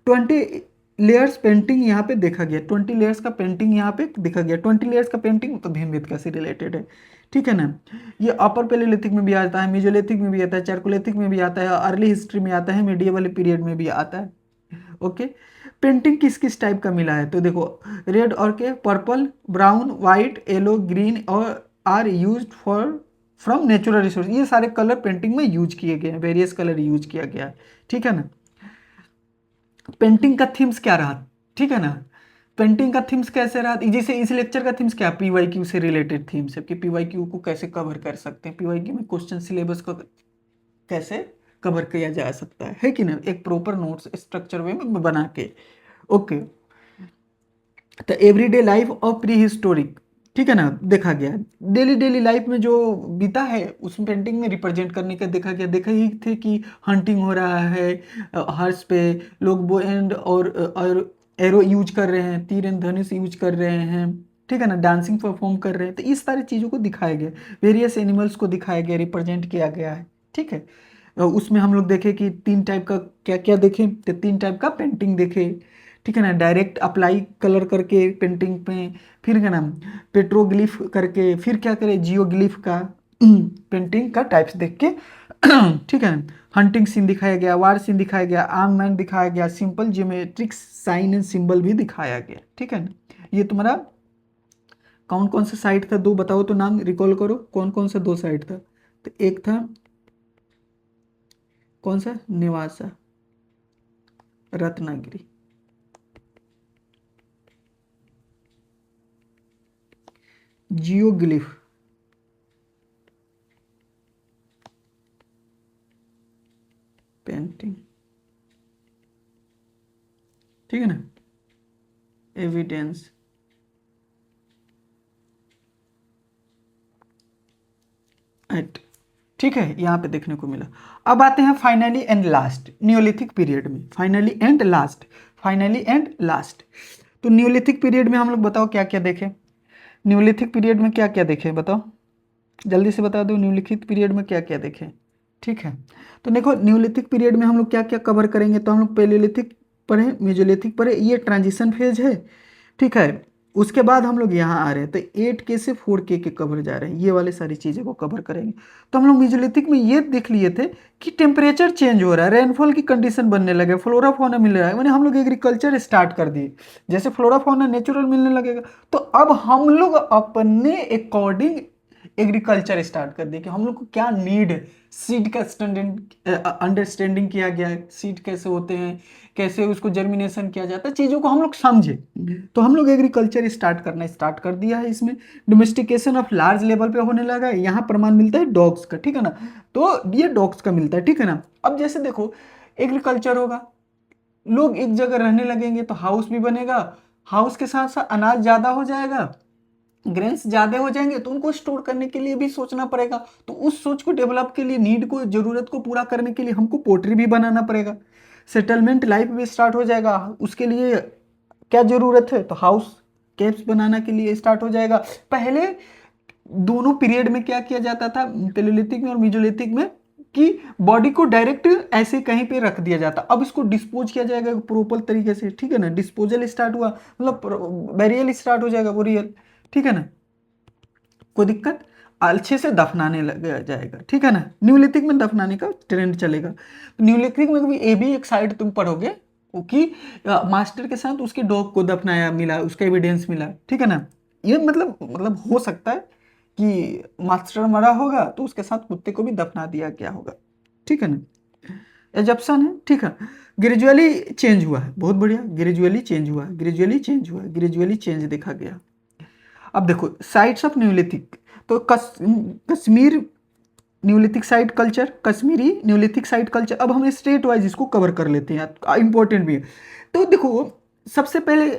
20 लेयर्स पेंटिंग यहाँ पे देखा गया, 20 लेयर्स का पेंटिंग यहाँ पे देखा गया। 20 लेयर्स का पेंटिंग तो भीमबेटका से रिलेटेड है, ठीक है ना। ये अपर पेलेलिथिक में भी आता है, मेजोलिथिक में भी आता है, चारकोलिथिक में भी आता है, अर्ली हिस्ट्री में आता है, मीडिएवल पीरियड में भी आता है, ओके। पेंटिंग किस किस टाइप का मिला है, तो देखो रेड और के purple, brown, white, yellow, green और are use for from natural resource, ये सारे कलर पेंटिंग में यूज किए गए हैं, वेरियस कलर यूज किया गया है, ठीक है ना। पेंटिंग का थीम्स क्या रहा, ठीक है ना, पेंटिंग का थीम्स कैसे रहा, जैसे इस लेक्चर का थीम्स क्या, पीवाईक्यू से रिलेटेड थीम्स है कि पीवाईक्यू को कैसे कवर कर सकते हैं, पीवाईक्यू में क्वेश्चन सिलेबस को कैसे कवर किया जा सकता है कि ना, एक प्रॉपर नोट्स स्ट्रक्चर वे में बना के, ओके। तो everyday life of pre historic, ठीक है ना, देखा गया डेली डेली लाइफ में जो बीता है उस पेंटिंग में रिप्रेजेंट करने का देखा गया। देखा ही थे कि हंटिंग हो रहा है, हर्ष पे लोग बो एंड और एरो यूज कर रहे हैं, तीर एंड धनुष यूज कर रहे हैं, ठीक है ना, डांसिंग परफॉर्म कर रहे हैं, तो इस सारी चीज़ों को दिखाया गया, वेरियस एनिमल्स को दिखाया गया, रिप्रेजेंट किया गया है, ठीक है। उसमें हम लोग देखे कि 3 टाइप का, क्या क्या देखे, तो 3 टाइप का पेंटिंग देखे, ठीक है ना, डायरेक्ट अप्लाई कलर करके पेंटिंग पे, फिर क्या नाम पेट्रोग्लिफ करके, फिर क्या करे जियोग्लिफ का पेंटिंग का टाइप्स देख के ठीक है ना। हंटिंग सीन दिखाया गया, वार सीन दिखाया गया, आर्म मैन दिखाया गया, simple geometric sign and symbol भी दिखाया गया, ठीक है ना। ये तुम्हारा कौन कौन सा साइट था, दो बताओ तो, नाम रिकॉल करो, कौन कौन सा 2 साइट था, तो एक था कौन सा, नेवासा, रत्नागिरी, जियोग्लिफ, पेंटिंग, ठीक है ना, एविडेंस, एट, ठीक है, यहाँ पे देखने को मिला। अब आते हैं finally and last neolithic period में, finally and last, finally and last. तो न्यूलिथिक पीरियड में हम लोग बताओ क्या क्या देखें, न्यूलिथिक पीरियड में क्या क्या देखें बताओ, जल्दी से बता दो, न्यूलिथिक पीरियड में क्या क्या देखें। ठीक है, तो देखो न्यूलिथिक पीरियड में हम लोग क्या क्या कवर करेंगे, तो हम लोग पेलियोलिथिक पढ़े, मेजोलिथिक पढ़े, ये ट्रांजिशन फेज है। ठीक है, उसके बाद हम लोग यहाँ आ रहे हैं, तो 8K से 4K के कवर जा रहे हैं, ये वाले सारी चीज़ें को कवर करेंगे। तो हम लोग मेजोलिथिक में ये देख लिए थे कि टेम्परेचर चेंज हो रहा है, रेनफॉल की कंडीशन बनने लगे, फ्लोरा फौना मिल रहा है, मैंने हम लोग एग्रीकल्चर स्टार्ट कर दिए, जैसे फ्लोरा फौना नेचुरल मिलने लगेगा, तो अब हम लोग अपने अकॉर्डिंग एग्रीकल्चर स्टार्ट कर दिए कि हम लोग को क्या नीड है, सीड का अंडरस्टैंडिंग किया गया है, सीड कैसे होते हैं, कैसे उसको जर्मिनेशन किया जाता है, चीज़ों को हम लोग समझे, तो हम लोग एग्रीकल्चर स्टार्ट कर दिया है। इसमें डोमेस्टिकेशन ऑफ लार्ज लेवल पे होने लगा है, यहाँ प्रमाण मिलता है डॉग्स का, ठीक है ना, तो ये डॉग्स का मिलता है, ठीक है ना। अब जैसे देखो एग्रीकल्चर होगा, लोग एक जगह रहने लगेंगे तो हाउस भी बनेगा, हाउस के साथ साथ अनाज ज़्यादा हो जाएगा, ग्रेन्स ज़्यादा हो जाएंगे, तो उनको स्टोर करने के लिए भी सोचना पड़ेगा, तो उस सोच को डेवलप के लिए, नीड को, ज़रूरत को पूरा करने के लिए हमको पोल्ट्री भी बनाना पड़ेगा, सेटलमेंट लाइफ भी स्टार्ट हो जाएगा, उसके लिए क्या ज़रूरत है, तो हाउस कैप्स बनाना के लिए स्टार्ट हो जाएगा। पहले दोनों पीरियड में क्या किया जाता था, पेलियोलिथिक में और मेसोलिथिक में, कि बॉडी को डायरेक्ट ऐसे कहीं पे रख दिया जाता, अब इसको डिस्पोज किया जाएगा प्रॉपर तरीके से, ठीक है ना, डिस्पोजल स्टार्ट हुआ, मतलब बेरियल स्टार्ट हो जाएगा, बोरियल, ठीक है ना, कोई दिक्कत, अच्छे से दफनाने लग जाएगा, ठीक है ना। न्यूलिथिक में दफनाने का ट्रेंड चलेगा, तो न्यूलिथिक में भी ये भी एक साइड तुम पढ़ोगे कि मास्टर के साथ उसके डॉग को दफनाया मिला, उसका एविडेंस मिला, ठीक है ना। ये मतलब हो सकता है कि मास्टर मरा होगा तो उसके साथ कुत्ते को भी दफना दिया गया होगा, ठीक है ना, एजप्शन है, ठीक है। ग्रेजुअली चेंज हुआ है, बहुत बढ़िया, ग्रेजुअली चेंज हुआ है, ग्रेजुअली चेंज हुआ है, ग्रेजुअली चेंज देखा गया। अब देखो साइट्स ऑफ न्यूलिथिक, तो Kashmir Neolithic site culture, Kashmiri Neolithic site culture, अब हम स्टेट वाइज इसको कवर कर लेते हैं, इंपॉर्टेंट भी है। तो देखो सबसे पहले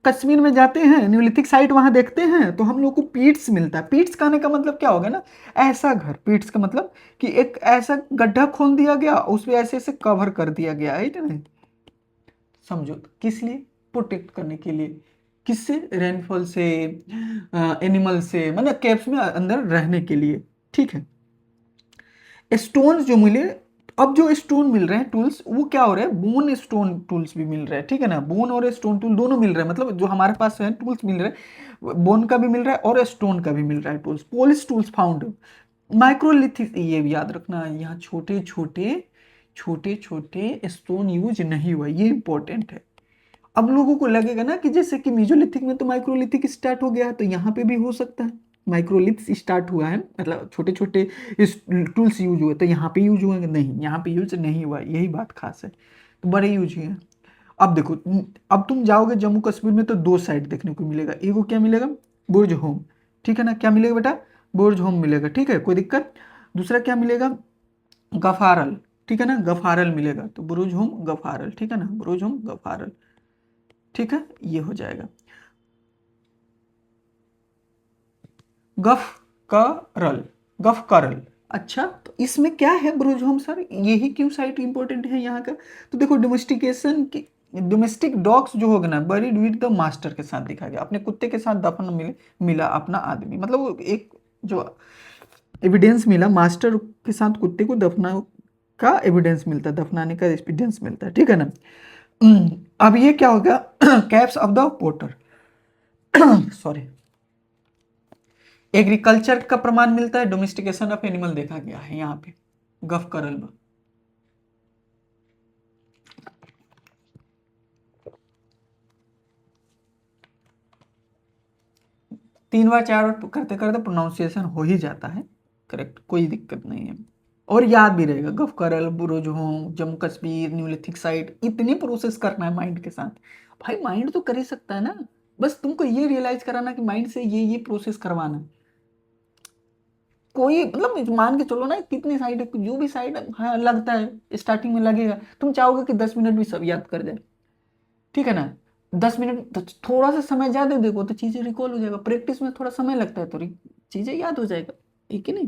कश्मीर में जाते हैं, न्यूलिथिक साइट वहां देखते हैं, तो हम लोग को पीट्स मिलता है। पीट्स कहने का मतलब क्या होगा ना, ऐसा घर, पीट्स का मतलब कि एक ऐसा गड्ढा खोद दिया गया, उस पर ऐसे ऐसे कवर कर दिया गया है ना, समझो किस लिए, प्रोटेक्ट करने के लिए, किससे, रेनफॉल से, एनिमल से, मतलब कैप्स में अंदर रहने के लिए, ठीक है। स्टोन जो मिले, अब जो स्टोन मिल रहे हैं टूल्स, वो क्या हो रहा है, बोन स्टोन टूल्स भी मिल रहे हैं, ठीक है ना, बोन और स्टोन टूल दोनों मिल रहे हैं, मतलब जो हमारे पास है टूल्स मिल रहे हैं, बोन का भी मिल रहा है और स्टोन का भी मिल रहा है tools, Polish tools found. Microlithic, ये भी याद रखना, यहाँ छोटे छोटे छोटे छोटे स्टोन यूज नहीं हुआ, ये इंपॉर्टेंट है। अब लोगों को लगेगा ना कि जैसे कि मेसोलिथिक में तो माइक्रोलिथिक स्टार्ट हो गया है, तो यहाँ पे भी हो सकता है माइक्रोलिथ स्टार्ट हुआ है, मतलब छोटे छोटे टूल्स यूज हुए, तो यहाँ पे यूज हुए, नहीं यहाँ पे यूज नहीं हुआ, यही बात खास है, तो बड़े यूज हुए हैं। अब देखो, अब तुम जाओगे जम्मू कश्मीर में तो दो साइड देखने को मिलेगा, एक को क्या मिलेगा, बुर्ज होम, ठीक है ना, क्या मिलेगा बेटा, बुर्ज होम मिलेगा, ठीक है, कोई दिक्कत। दूसरा क्या मिलेगा, गफारल, ठीक है ना, गफारल मिलेगा, तो बुरुज होम गफारल, ठीक है ना, बुरुज होम गफारल, ठीक है, ये हो जाएगा। गफ करल, गफ करल, अच्छा, तो इसमें क्या है ब्रूज होम सर, यही क्यों साइट इंपॉर्टेंट है यहाँ का, तो देखो डोमेस्टिकेशन की, डोमेस्टिक डॉग्स जो होगा ना, बरीड विद द मास्टर के साथ देखा गया, अपने कुत्ते के साथ दफन मिला अपना आदमी, मतलब वो एक जो एविडेंस मिला, मास्टर के साथ कुत्ते को दफना का एविडेंस मिलता है, दफनाने का एविडेंस मिलता है, ठीक है ना। अब ये क्या होगा, caps of the porter, sorry, agriculture का प्रमाण मिलता है, डोमेस्टिकेशन ऑफ एनिमल देखा गया है यहाँ पे गफ करल में। तीन बार चार बार करते करते प्रोनाउंसिएशन हो ही जाता है करेक्ट, कोई दिक्कत नहीं है, और याद भी रहेगा, गफ करल, बुरुज home, Jammu Kashmir, Neolithic site, इतने प्रोसेस करना है माइंड के साथ, भाई माइंड तो कर ही सकता है ना, बस तुमको ये रियलाइज कराना कि माइंड से ये प्रोसेस करवाना है। कोई मतलब मान के चलो ना, कितनी साइड है, जो भी साइड हाँ लगता है स्टार्टिंग में लगेगा, तुम चाहोगे कि 10 मिनट में सब याद कर जाए, ठीक है ना, 10 मिनट तो थोड़ा सा समय ज्यादा देखो तो चीजें रिकॉल हो जाएगा, प्रैक्टिस में थोड़ा समय लगता है तो चीजें याद हो जाएगा, ठीक है नहीं।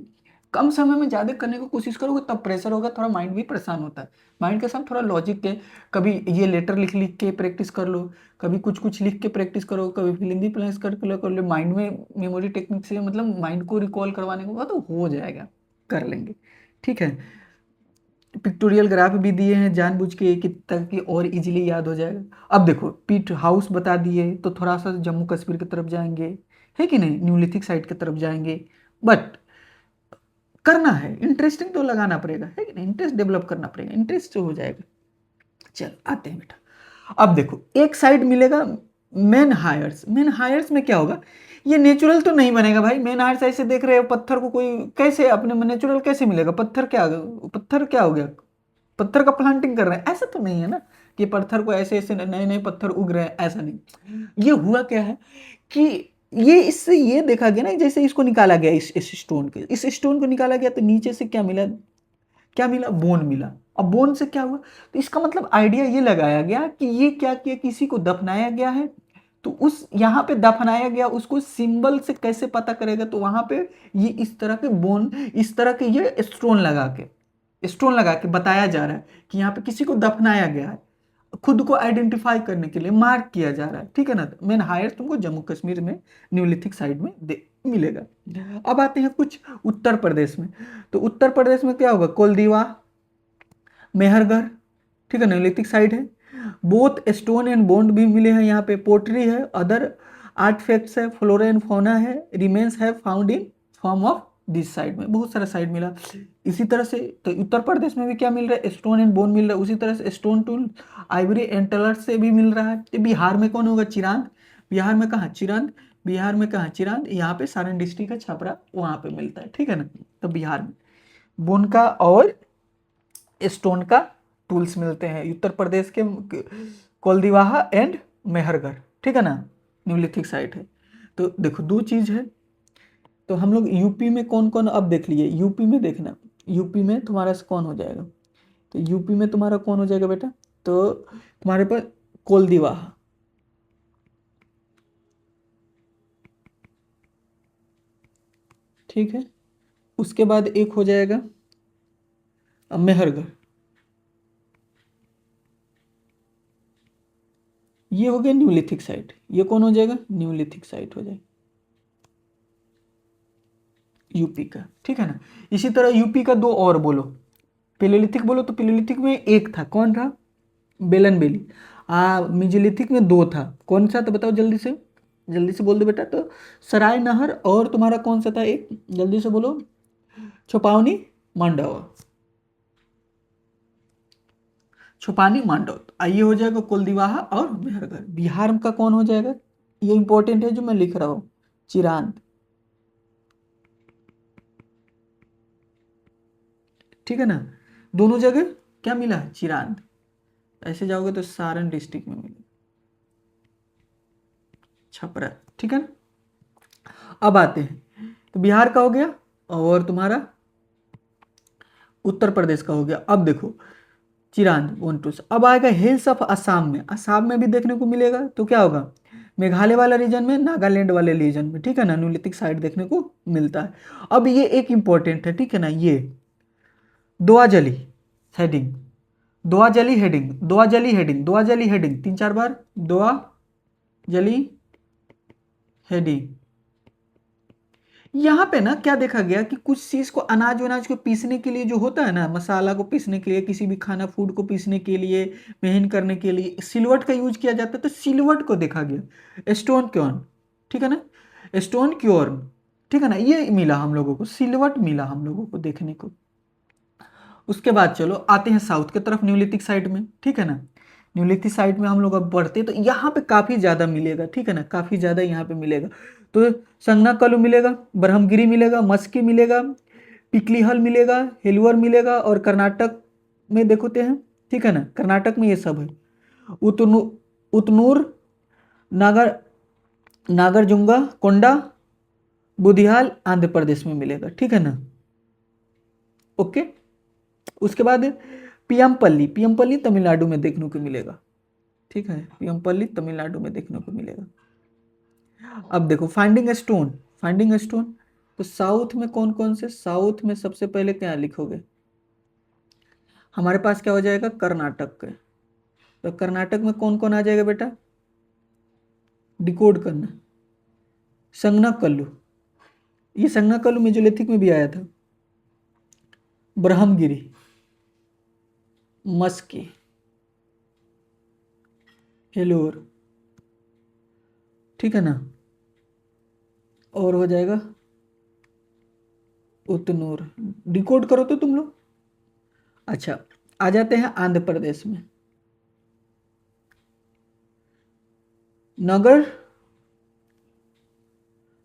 कम समय में ज़्यादा करने की कोशिश करोगे तब प्रेशर होगा, थोड़ा माइंड भी परेशान होता है। माइंड के साथ थोड़ा लॉजिक के, कभी ये लेटर लिख लिख के प्रैक्टिस कर लो, कभी कुछ कुछ लिख के प्रैक्टिस करो, कभी फिलिंग दी प्लान्स कर लो, माइंड में मेमोरी टेक्निक से मतलब माइंड को रिकॉल करवाने के बाद तो हो जाएगा, कर लेंगे। ठीक है, पिक्टोरियल ग्राफ भी दिए हैं जानबूझ के कि ताकि और इजीली याद हो जाएगा। अब देखो पीट हाउस बता दिए, तो थोड़ा सा जम्मू कश्मीर की तरफ जाएंगे, है कि नहीं, न्यूलिथिक साइट की तरफ जाएंगे। बट करना है, इंटरेस्टिंग तो लगाना पड़ेगा, है कि नहीं, इंटरेस्ट डेवलप करना पड़ेगा, इंटरेस्ट से हो जाएगा। चलो आते हैं बेटा। अब देखो एक साइड मिलेगा मेन हायर्स। मेन हायर्स में क्या होगा, ये नेचुरल तो नहीं बनेगा भाई। मेन हायर्स ऐसे देख रहे हो पत्थर को, कोई कैसे अपने में नेचुरल कैसे मिलेगा, पत्थर क्या हो गया, पत्थर का प्लांटिंग कर रहे हैं, ऐसा तो नहीं है ना कि पत्थर को ऐसे ऐसे नए नए पत्थर उग रहे हैं, ऐसा नहीं। ये हुआ क्या है कि ये इससे ये देखा गया ना, जैसे इसको निकाला गया, इस स्टोन के, इस स्टोन को निकाला गया तो नीचे से क्या मिला, क्या मिला, बोन मिला। अब बोन से क्या हुआ, तो इसका मतलब आइडिया ये लगाया गया कि ये क्या किया, किसी को दफनाया गया है, तो उस यहाँ पे दफनाया गया उसको सिंबल से कैसे पता करेगा, तो वहां पे ये इस तरह के बोन, इस तरह के ये स्टोन लगा के बताया जा रहा है कि यहाँ पे किसी को दफनाया गया है, खुद को आइडेंटिफाई करने के लिए मार्क किया जा रहा है। ठीक है ना, मेन हायर तुमको जम्मू कश्मीर में न्यूलिथिक साइड में मिलेगा। अब आते हैं कुछ उत्तर प्रदेश में। तो उत्तर प्रदेश में क्या होगा, कोलदीवा, मेहरगढ़, ठीक है, न्यूलिथिक साइड है। बोथ स्टोन एंड बोन्ड भी मिले हैं यहाँ पे, पोट्री है, अदर आर्टफैक्ट्स है, फ्लोरा एंड फौना है, रिमेन्स है found in form of this side में, बहुत सारा साइड मिला। इसी तरह से तो उत्तर प्रदेश में भी क्या मिल रहा है, स्टोन एंड बोन मिल रहा है। उसी तरह से स्टोन टूल, आइवरी एंड टलर्स से भी मिल रहा है। तो बिहार में कौन होगा, चिरांद। बिहार में कहाँ, चिरांद। बिहार में कहाँ, चिरांद, यहाँ पे सारण डिस्ट्रिक्ट है, छपरा, वहाँ पे मिलता है। ठीक है ना, तो बिहार में बोन का और स्टोन का टूल्स मिलते हैं। उत्तर प्रदेश के कोलदीवाहा एंड मेहरगढ़, ठीक है ना, न्यूलिथिक साइट है। तो देखो दो चीज है। तो हम लोग यूपी में कौन कौन, अब देख लिए, यूपी में देखना, यूपी में तुम्हारा कौन हो जाएगा, तो यूपी में तुम्हारा कौन हो जाएगा बेटा, तो तुम्हारे पास कोलदीवाहा, ठीक है। उसके बाद एक हो जाएगा मेहरगढ़, ये हो गया न्यूलिथिक साइट। ये कौन हो जाएगा, न्यूलिथिक साइट हो जाएगा यूपी का, ठीक है ना। इसी तरह यूपी का दो और बोलो, पेलोलिथिक बोलो, तो पेलोलिथिक में एक था, कौन था, बेलन बेली। मेजोलिथिक में दो था, कौन सा, तो बताओ जल्दी से बोल दो बेटा। तो सराय नहर और तुम्हारा कौन सा था एक, जल्दी से बोलो, छुपावनी मांडव, छुपानी मांडव। आइए हो जाएगा कोलदीवाहा और मेहरगढ़। बिहार का कौन हो जाएगा, ये इंपॉर्टेंट है जो मैं लिख रहा हूँ, चिरांद, ठीक है ना। दोनों जगह क्या मिला, चिरांद। ऐसे जाओगे तो सारण डिस्ट्रिक्ट में मिलेगा, छपरा, ठीक है ना। अब आते हैं, तो बिहार का हो गया और तुम्हारा उत्तर प्रदेश का हो गया। अब देखो चिरांद, वन टू। अब आएगा हिल्स ऑफ असम में, असम में भी देखने को मिलेगा। तो क्या होगा, मेघालय वाला रीजन में, नागालैंड वाले रीजन में, ठीक है ना, न्यूलिथिक साइट देखने को मिलता है। अब ये एक इंपॉर्टेंट है, ठीक है ना, ये दोआजली हेडिंग, दोआजली हेडिंग 3-4 बार, दोआ जली हेडिंग। यहाँ पे ना क्या देखा गया कि कुछ चीज को, अनाज वनाज को पीसने के लिए जो होता है ना, मसाला को पीसने के लिए, किसी भी खाना फूड को पीसने के लिए, महीन करने के लिए सिलवट का यूज किया जाता है। तो सिलवट को देखा गया, स्टोन क्योर्न, ठीक है ना, स्टोन क्योर्न, ठीक है ना, ये मिला हम लोगों को, सिलवट मिला हम लोगों को देखने को। उसके बाद चलो आते हैं साउथ की तरफ, न्यूलिथिक साइड में, ठीक है ना। न्यूलिथिक साइड में हम लोग अब बढ़ते तो यहाँ पे काफी ज्यादा मिलेगा, ठीक है ना, काफी ज्यादा यहाँ पे मिलेगा। तो संगनाकलु मिलेगा, ब्रह्मगिरी मिलेगा, मस्की मिलेगा, पिकलीहल मिलेगा, हेलुअर मिलेगा, और कर्नाटक में देखते हैं, ठीक है ना, कर्नाटक में ये सब है। उतनू उतनूर, नागर नागार्जुंगा कोंडा, बुधियाल आंध्र प्रदेश में मिलेगा, ठीक है ना, ओके। उसके बाद पीएमपल्ली तमिलनाडु में देखने को मिलेगा, ठीक है, पीएमपल्ली तमिलनाडु में देखने को मिलेगा। अब देखो फाइंडिंग स्टोन, फाइंडिंग स्टोन तो साउथ में कौन कौन से, साउथ में सबसे पहले क्या लिखोगे, हमारे पास क्या हो जाएगा, कर्नाटक के। तो कर्नाटक में कौन कौन आ जाएगा बेटा, डिकोड करना, संगनाकल्लू, ये संगनाकल्लू मेजोलिथिक में भी आया था, ब्रह्मगिरी, मस्की, हेलोर, ठीक है ना, और हो जाएगा उतनूर, डिकोड करो तो तुम लोग। अच्छा, आ जाते हैं आंध्र प्रदेश में, नगर,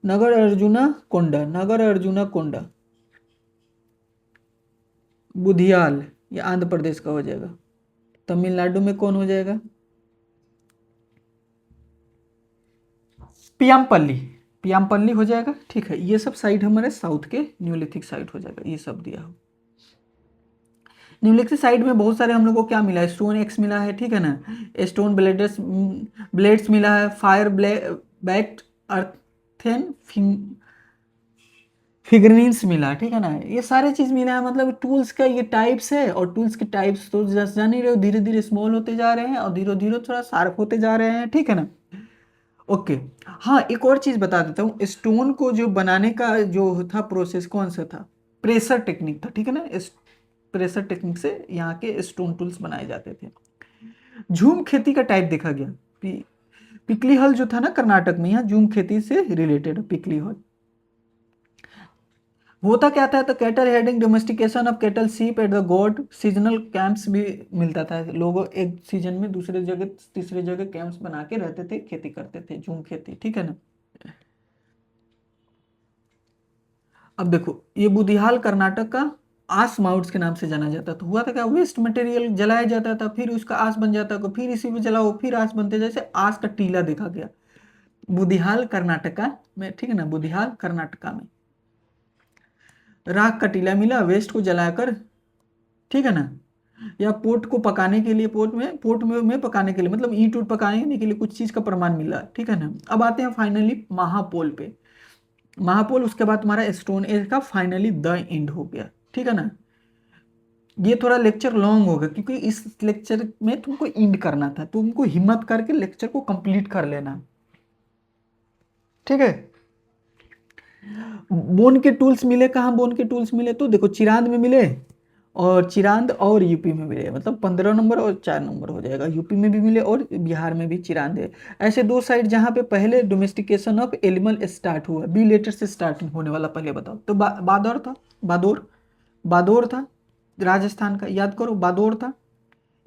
नगर अर्जुना कोंडा, नगर अर्जुना कोंडा, बुधियाल, ये आंध्र प्रदेश का हो जाएगा। तमिलनाडु में कौन हो जाएगा, पियामपल्ली, पियामपल्ली हो जाएगा, ठीक है। ये सब साइट हमारे साउथ के न्यूलिथिक साइट हो जाएगा, ये सब दिया हो। न्यूलिथिक साइट में बहुत सारे हम लोग को क्या मिला है, स्टोन एक्स मिला है, ठीक है ना, स्टोन ब्लेड्स, ब्लेड्स मिला है, फायर बैक्ड अर्थेन फिगरनीस मिला, ठीक है ना, ये सारे चीज मिला है। मतलब टूल्स का ये टाइप्स है, और टूल्स के टाइप्स तो जस्ट जान ही रहे हो, धीरे धीरे स्मॉल होते जा रहे हैं और धीरे धीरे थोड़ा शार्प होते जा रहे हैं, ठीक है ना। ओके, हाँ एक और चीज बता देता हूँ, स्टोन को जो बनाने का जो था प्रोसेस कौन सा था, प्रेशर टेक्निक था, ठीक है ना। इस प्रेशर टेक्निक से यहाँ के स्टोन टूल्स बनाए जाते थे। झूम खेती का टाइप देखा गया, पिकली हल जो था ना कर्नाटक में, यहाँ झूम खेती से रिलेटेड है पिकली हल। होता क्या था, तो cattle heading domestication of cattle सीप एट द गोड, सीजनल कैंप्स भी मिलता था, लोग एक सीजन में दूसरे जगह तीसरे जगह कैंप्स बना के रहते थे, खेती करते थे, झूम खेती, ठीक है ना। अब देखो, ये बुदिहाल कर्नाटक का आस माउट्स के नाम से जाना जाता था। हुआ था क्या, वेस्ट मटेरियल जलाया जाता था, फिर उसका आस बन जाता था, फिर इसी में जलाओ, फिर आस बनते, जैसे आस का टीला देखा गया बुदिहाल कर्नाटका में, ठीक है ना, बुदिहाल कर्नाटका में राख का टीला मिला, वेस्ट को जलाकर, ठीक है ना, या पोर्ट को पकाने के लिए, पोर्ट में पकाने के लिए, मतलब ईंट उट पकाने के लिए कुछ चीज का प्रमाण मिला, ठीक है ना। अब आते हैं फाइनली महापोल पे, महापोल उसके बाद तुम्हारा स्टोन एज का फाइनली द एंड हो गया, ठीक है ना। ये थोड़ा लेक्चर लॉन्ग होगा, क्योंकि इस लेक्चर में तुमको एंड करना था, तुमको हिम्मत करके लेक्चर को कंप्लीट कर लेना, ठीक है। बोन के टूल्स मिले कहाँ, बोन के टूल्स मिले तो देखो चिरांद में मिले, और चिरांद और यूपी में मिले, मतलब 15 नंबर और 4 नंबर हो जाएगा, यूपी में भी मिले और बिहार में भी चिरांद है। ऐसे दो साइड जहाँ पे पहले डोमेस्टिकेशन ऑफ एनिमल स्टार्ट हुआ, बी लेटर से स्टार्ट होने वाला, पहले बताओ तो बादौर था, बादौर, बादौर था राजस्थान का, याद करो बादौर था।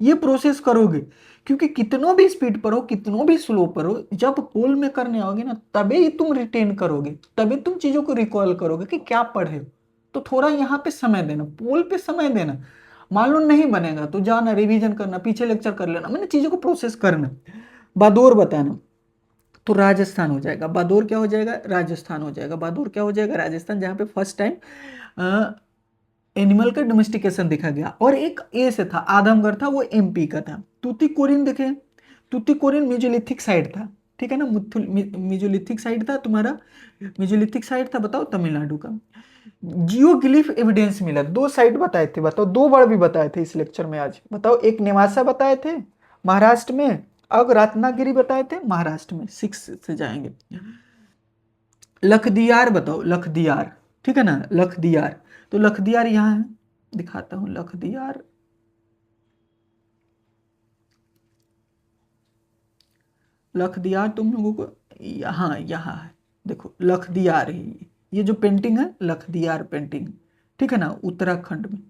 ये प्रोसेस करोगे, क्योंकि कितनों भी स्पीड पर हो, कितनों भी स्लो पर हो, जब पोल में करने आओगे ना, तभी ही तुम रिटेन करोगे, तभी तुम चीजों को रिकॉल करोगे कि क्या पढ़े हो। तो थोड़ा यहाँ पे समय देना, पोल पे समय देना। मान लो नहीं बनेगा तो जाना रिवीजन करना, पीछे लेक्चर कर लेना, मैंने चीजों को प्रोसेस करना, बादौर बताना। तो राजस्थान हो जाएगा, बादौर क्या हो जाएगा, राजस्थान हो जाएगा, बादौर क्या हो जाएगा, राजस्थान, जहाँ पे फर्स्ट टाइम एनिमल का डोमेस्टिकेशन देखा गया। और एक ए से था, आदमगढ़ था, वो एमपी का था। तूतीकोरिन देखे, तूतीकोरिन मेजोलिथिक साइड था, ठीक है ना, मेजोलिथिक साइड था तुम्हारा, मेजोलिथिक साइड था, बताओ तमिलनाडु का। जियोग्लिफ एविडेंस मिला, दो साइड बताए थे, बताओ, दो बार भी बताए थे इस लेक्चर में आज, बताओ। एक नेवासा बताए थे महाराष्ट्र में, अब रत्नागिरी बताए थे महाराष्ट्र में, 6 से जाएंगे। लखदियार बताओ, लखदियार, ठीक है ना, लखदियार। तो लखदियार यहाँ है, दिखाता हूँ लखदियार, लखदियार तुम लोगों को यहाँ यहाँ है, देखो लखदियार है ये जो पेंटिंग है लखदियार पेंटिंग, ठीक है ना, उत्तराखंड में,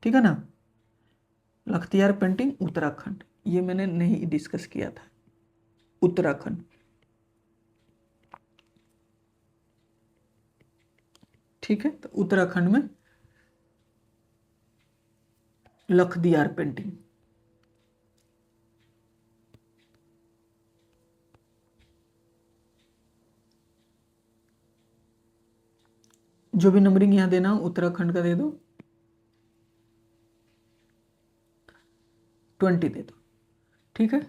ठीक है ना, लखदियार पेंटिंग उत्तराखंड, ये मैंने नहीं डिस्कस किया था, उत्तराखंड, ठीक है। तो उत्तराखंड में लखदियार पेंटिंग, जो भी नंबरिंग यहाँ देना हो उत्तराखंड का दे दो, 20 दे दो, ठीक है।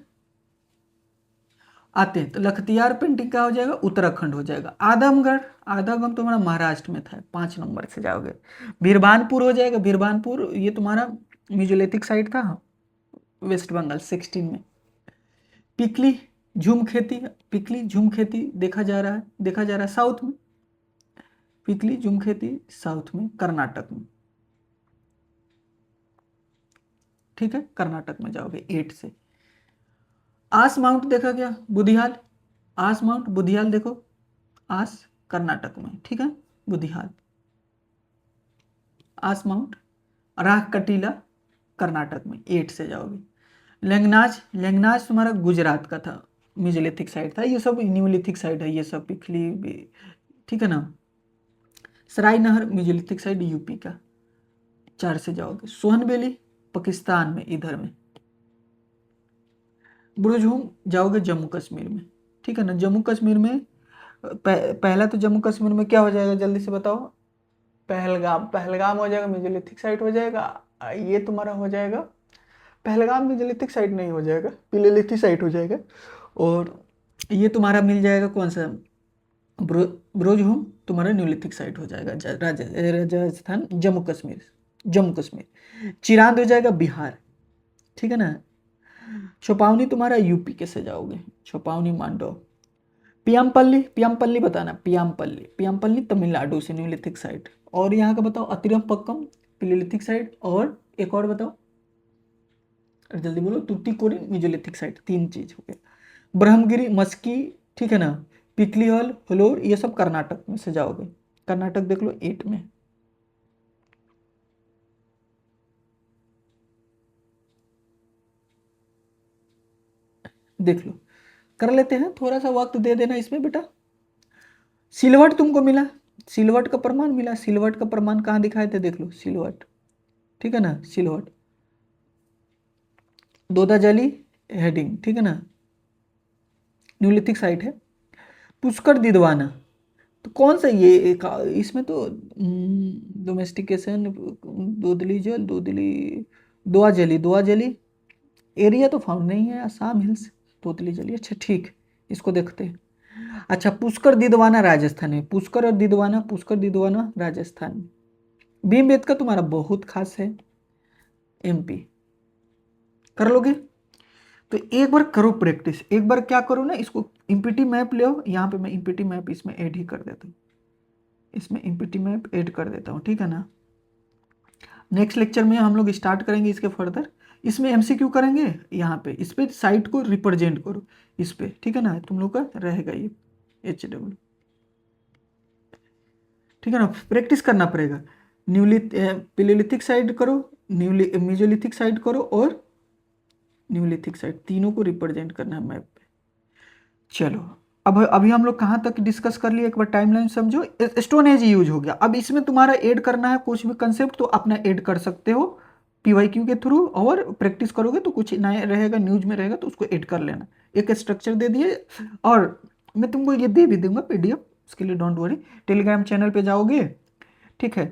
आते हैं। तो लखतियार पेंटिंग क्या हो जाएगा, उत्तराखंड हो जाएगा। आदमगढ़, आदमगढ़ तुम्हारा महाराष्ट्र में था, 5 नंबर से जाओगे। बीरबानपुर हो जाएगा, बीरबानपुर ये तुम्हारा मेसोलिथिक साइट था, वेस्ट बंगाल 16 में। पिकली झूम खेती, पिकली झूम खेती देखा जा रहा है साउथ में। पिकली झूम खेती साउथ में, कर्नाटक में, ठीक है, कर्नाटक में जाओगे 8 से। आस माउंट देखा गया, बुधियाल, आस माउंट बुधियाल देखो, आस कर्नाटक में, ठीक है, बुधियाल, आस माउंट। राख कटीला कर्नाटक में, 8 से जाओगे। लेंगनाज, लेंगनाज तुम्हारा गुजरात का था, मेसोलिथिक साइट था। ये सब न्यूलिथिक साइट है, ये सब पिछली भी, ठीक है ना। सराय नहर मेसोलिथिक साइट यूपी का, 4 से जाओगे। सोहन वैली पाकिस्तान में, इधर में। बुरुजहूम जाओगे जम्मू कश्मीर में, ठीक है ना। जम्मू कश्मीर में पहला तो जम्मू कश्मीर में क्या हो जाएगा, जल्दी से बताओ। पहलगाम, पहलगाम हो जाएगा, मेसोलिथिक साइट हो जाएगा। ये तुम्हारा हो जाएगा, पहलगाम मेसोलिथिक साइट नहीं हो जाएगा, पिलेलिथिक साइट हो जाएगा। और ये तुम्हारा मिल जाएगा कौन सा, ब्रोजहूम तुम्हारा न्यूलिथिक साइट हो जाएगा, राजस्थान, जम्मू कश्मीर, जम्मू कश्मीर। चिरांद हो जाएगा बिहार, ठीक है ना। छुपावनी तुम्हारा यूपी के से जाओगे, छुपावनी मांडो। पियामपल्ली, पियामपल्ली बताना, पियामपल्ली, पियामपल्ली तमिलनाडु से न्यूलिथिक साइट। और यहाँ का बताओ, अतिरमपक्कम पिलेलिथिक साइट, और एक और बताओ, जल्दी बोलो, तुतिकोरिन मेसोलिथिक साइट। 3 चीज हो गया। ब्रह्मगिरी, मस्की, ठीक है ना। पिकली हॉल, हलोर, ये सब कर्नाटक में से जाओगे। कर्नाटक देख लो 8 में। देख लो, कर लेते हैं, थोड़ा सा वक्त दे देना इसमें बेटा। सिलवट तुमको मिला, सिलवट का प्रमाण मिला। सिलवट का प्रमाण कहाँ दिखाए थे, देख लो, सिलवट, ठीक है ना, सिलवट। दोदाजली हेडिंग, ठीक है ना, न्यूलिथिक साइट है। पुष्कर दिदवाना, तो कौन सा ये इसमें तो डोमेस्टिकेशन, दोदली जल, दोदली, दोआजली, दोआजली एरिया तो फाउंड नहीं है, आसाम हिल्स, दोदली जली, अच्छा ठीक, इसको देखते हैं। अच्छा, पुष्कर दिदवाना राजस्थान में, पुष्कर और दिदवाना, पुष्कर दिदवाना राजस्थान में। भीमबेटका तुम्हारा बहुत खास है, एमपी। कर लोगे, तो एक बार करो प्रैक्टिस, एक बार क्या करो ना, इसको इम्पीटी मैप ले आओ। यहाँ पे मैं इम्पीटी मैप इसमें ऐड ही कर देता हूँ, इसमें इम्पीटी मैप ऐड कर देता हूँ, ठीक है ना। नेक्स्ट लेक्चर में हम लोग स्टार्ट करेंगे इसके फर्दर। इसमें एमसीक्यू करेंगे, यहाँ पे इस पे साइट को रिप्रेजेंट करो इस पे, ठीक है ना, तुम लोग का रहेगा ये HW, ठीक है ना। प्रैक्टिस करना पड़ेगा। पिलेलिथिक साइड करो, मेसोलिथिक साइड करो, और न्यूलिथिक साइड, तीनों को रिप्रेजेंट करना है मैप पे। चलो, अब अभी हम लोग कहाँ तक डिस्कस कर लिए, एक बार टाइमलाइन समझो। स्टोन एज यूज हो गया, अब इसमें तुम्हारा ऐड करना है कुछ भी कंसेप्ट तो अपना ऐड कर सकते हो PYQ के थ्रू, और प्रैक्टिस करोगे तो कुछ नया रहेगा, न्यूज में रहेगा तो उसको ऐड कर लेना। एक स्ट्रक्चर दे दिए, और मैं तुमको ये दे भी दूंगा PDF, उसके लिए डोंट वरी। टेलीग्राम चैनल पे जाओगे, ठीक है,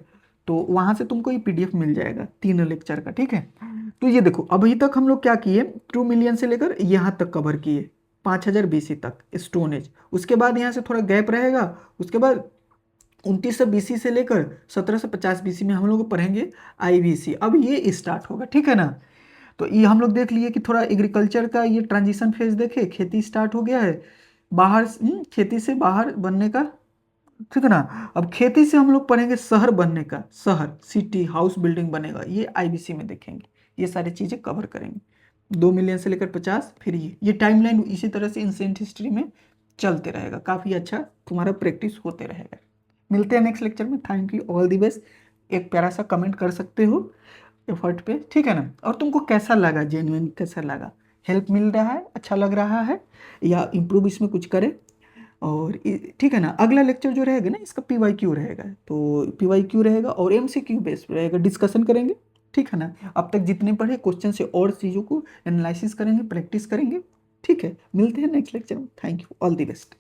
तो वहाँ से तुमको ये PDF मिल जाएगा 3 लेक्चर का, ठीक है। तो ये देखो, अभी तक हम लोग क्या किए, 2 मिलियन से लेकर यहाँ तक कवर किए, 5000 BC तक स्टोन एज। उसके बाद यहाँ से थोड़ा गैप रहेगा, उसके बाद 2900 BC से लेकर 1750 BC में हम लोग पढ़ेंगे IBC। अब ये स्टार्ट होगा, ठीक है ना। तो ये हम लोग देख लिए कि थोड़ा एग्रीकल्चर का ये ट्रांजिशन फेज देखे, खेती स्टार्ट हो गया है, बाहर खेती से बाहर बनने का, ठीक है ना। अब खेती से हम लोग पढ़ेंगे शहर बनने का, शहर, सिटी, हाउस बिल्डिंग बनेगा, ये IBC में देखेंगे, ये सारी चीज़ें कवर करेंगे। 2 मिलियन से लेकर 50, फिर ये टाइमलाइन इसी तरह से एंशिएंट हिस्ट्री में चलते रहेगा, काफ़ी अच्छा तुम्हारा प्रैक्टिस होते रहेगा। मिलते हैं नेक्स्ट लेक्चर में, thank you, all the best. एक प्यारा सा कमेंट कर सकते हो एफर्ट पे, ठीक है ना। और तुमको कैसा लगा, जेन्युइन कैसा लगा, हेल्प मिल रहा है, अच्छा लग रहा है, या इम्प्रूव इसमें कुछ करे। और ठीक है ना, अगला लेक्चर जो रहेगा ना इसका PYQ रहेगा, तो PYQ रहेगा और MCQ बेस्ड रहेगा, डिस्कशन करेंगे, ठीक है ना। अब तक जितने पढ़े क्वेश्चन से और चीज़ों को एनालिसिस करेंगे, प्रैक्टिस करेंगे, ठीक है। मिलते हैं नेक्स्ट लेक्चर में, thank you, all the best.